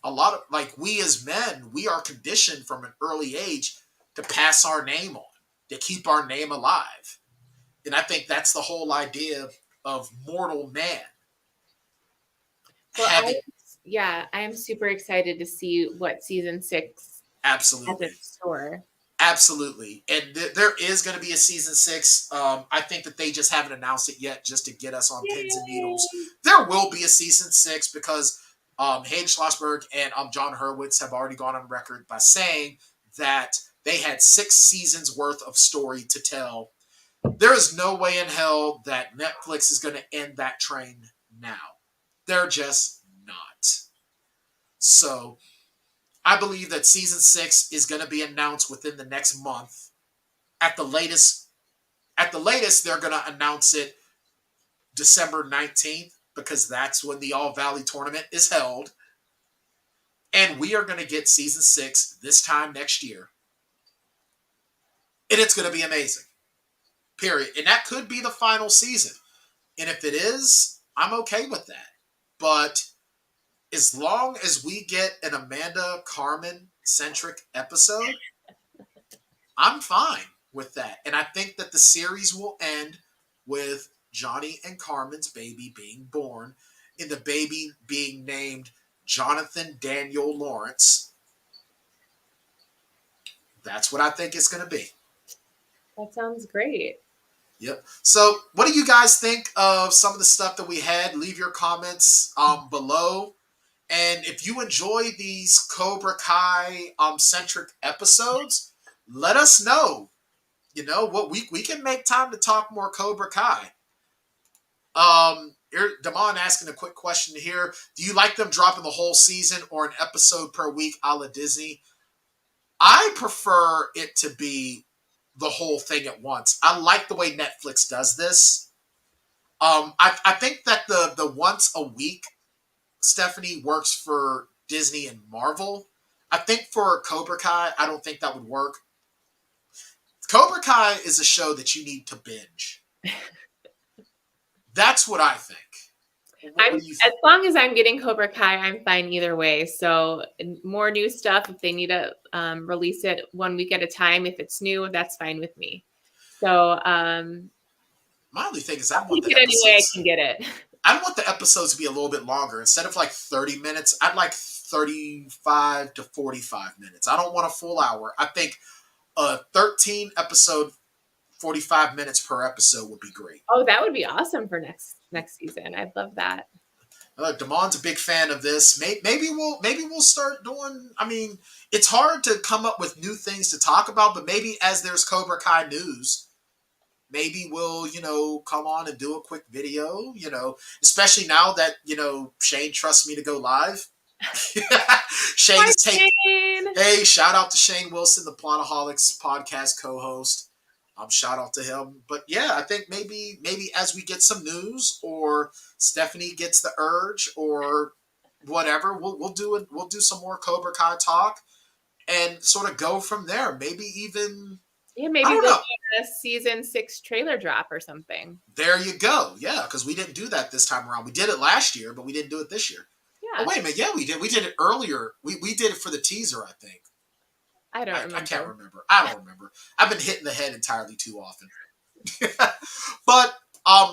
like, we as men, we are conditioned from an early age to pass our name on, to keep our name alive. And I think that's the whole idea of mortal man. Well, I am super excited to see what season 6 absolutely has in store. Absolutely. And there is going to be a season 6. I think that they just haven't announced it yet, just to get us on pins and needles. There will be a season 6 because Hayden Schlossberg and John Hurwitz have already gone on record by saying that they had 6 seasons worth of story to tell. There is no way in hell that Netflix is going to end that train now. They're just not. So I believe that season 6 is going to be announced within the next month. At the latest, they're going to announce it December 19th, because that's when the All Valley tournament is held. And we are going to get season 6 this time next year. And it's going to be amazing. Period. And that could be the final season. And if it is, I'm okay with that. But as long as we get an Amanda Carmen-centric episode, I'm fine with that. And I think that the series will end with Johnny and Carmen's baby being born, and the baby being named Jonathan Daniel Lawrence. That's what I think it's going to be. That sounds great. Yep. So what do you guys think of some of the stuff that we had? Leave your comments below. And if you enjoy these Cobra Kai centric episodes, let us know. You know what, we can make time to talk more Cobra Kai. Damon asking a quick question here. Do you like them dropping the whole season or an episode per week a la Disney? I prefer it to be the whole thing at once. I like the way Netflix does this. I think that the once a week, Stephanie, works for Disney and Marvel. I think for Cobra Kai, I don't think that would work. Cobra Kai is a show that you need to binge. That's what I think. As long as I'm getting Cobra Kai, I'm fine either way. So more new stuff, if they need to release it 1 week at a time, if it's new, that's fine with me. So my only thing is, I want the episodes, any way I can get it. I want the episodes to be a little bit longer. Instead of like 30 minutes, I'd like 35 to 45 minutes. I don't want a full hour. I think a 13 episode, 45 minutes per episode would be great. Oh, that would be awesome for next season. I'd love that. Damon's a big fan of this. Maybe we'll start doing. I mean, it's hard to come up with new things to talk about, but maybe as there's Cobra Kai news, maybe we'll come on and do a quick video. Especially now that Shane trusts me to go live. Shane Shane. Hey, shout out to Shane Wilson, the Plotaholics podcast co-host. Shout out to him. But yeah, I think maybe as we get some news, or Stephanie gets the urge, or whatever, we'll do it. We'll do some more Cobra Kai talk and sort of go from there. Maybe even, Yeah, I maybe don't we'll know. do a season 6 trailer drop or something. There you go. Yeah, because we didn't do that this time around. We did it last year, but we didn't do it this year. Oh Yeah, wait a minute. Yeah, we did. We did it earlier. We did it for the teaser, I think. I don't I can't remember. remember. I don't remember. I've been hitting the head entirely too often. But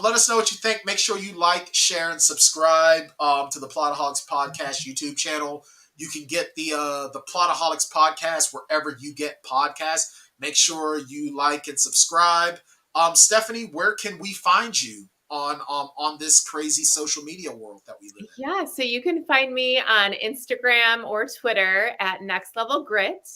let us know what you think. Make sure you like, share, and subscribe to the Plotaholics Podcast YouTube channel. You can get the Plotaholics Podcast wherever you get podcasts. Make sure you like and subscribe. Stephanie, where can we find you on this crazy social media world that we live in? Yeah, so you can find me on Instagram or Twitter at Next Level Grit.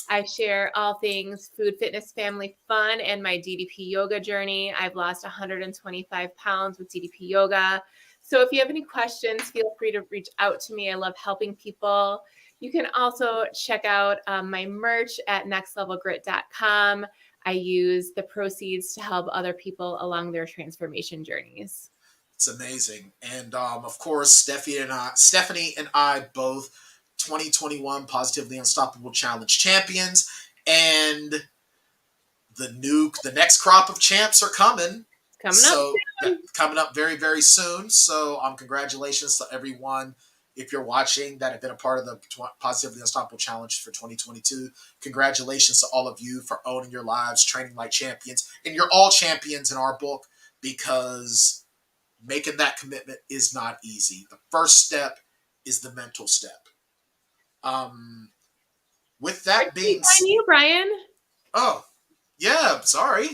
I share all things food, fitness, family, fun, and my DDP yoga journey. I've lost 125 pounds with DDP yoga. So if you have any questions, feel free to reach out to me. I love helping people. You can also check out my merch at nextlevelgrit.com. I use the proceeds to help other people along their transformation journeys. It's amazing. And of course, Stephanie and I both 2021 Positively Unstoppable Challenge champions. And the next crop of champs are coming. Coming up So soon. coming up very, very soon. So congratulations to everyone, if you're watching, that have been a part of the Positively Unstoppable Challenge for 2022. Congratulations to all of you for owning your lives, training like champions. And you're all champions in our book, because making that commitment is not easy. The first step is the mental step. With Where that can we being, find you, Bryan? oh yeah, sorry.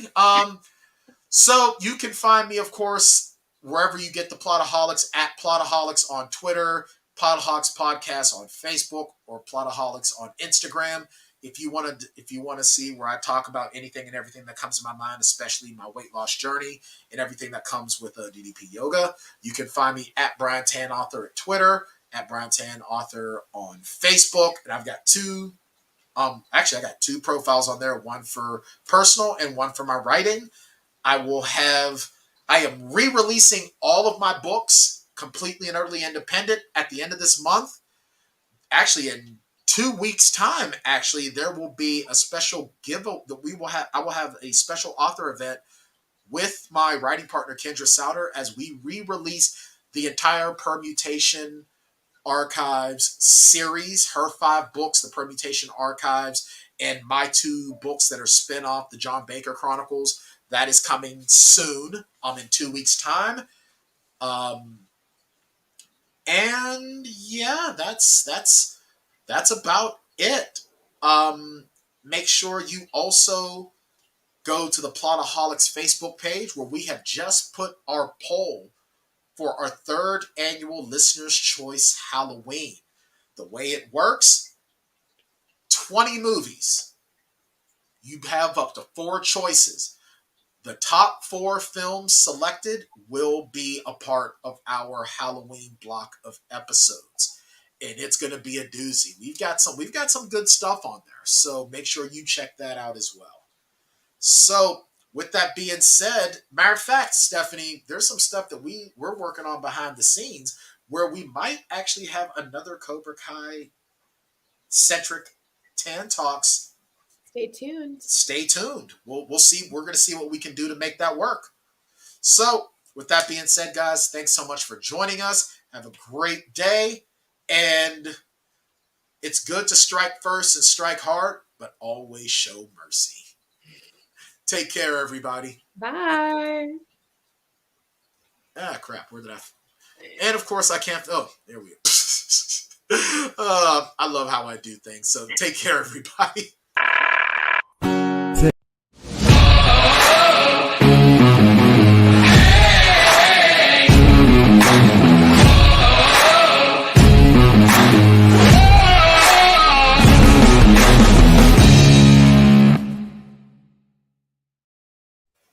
So you can find me, of course, wherever you get the Plotaholics, at Plotaholics on Twitter, Plotaholics Podcast on Facebook, or Plotaholics on Instagram. If you want to see where I talk about anything and everything that comes to my mind, especially my weight loss journey and everything that comes with DDP yoga, you can find me at Bryan Tann Author at Twitter, at Bryan Tann Author on Facebook, and I've got I got two profiles on there, one for personal and one for my writing. I am re-releasing all of my books completely and utterly independent at the end of this month. Actually, in 2 weeks' time, there will be a special I will have a special author event with my writing partner Kendra Souter, as we re-release the entire Permutation Archives series, her 5 books, the Permutation Archives, and my 2 books that are spin-off, the John Baker Chronicles. That is coming soon, in 2 weeks' time. And yeah, that's about it. Make sure you also go to the Plotaholics Facebook page, where we have just put our poll for our 3rd annual Listener's Choice Halloween. The way it works, 20 movies. You have up to 4 choices. The top 4 films selected will be a part of our Halloween block of episodes. And it's going to be a doozy. We've got some good stuff on there. So make sure you check that out as well. So with that being said, matter of fact, Stephanie, there's some stuff that we're working on behind the scenes, where we might actually have another Cobra Kai centric Tan Talks. Stay tuned. Stay tuned. We'll see. We're going to see what we can do to make that work. So with that being said, guys, thanks so much for joining us. Have a great day. And it's good to strike first and strike hard, but always show mercy. Take care, everybody. Bye. Ah, crap. Where did I? And of course, I can't. Oh, there we go. I love how I do things. So take care, everybody.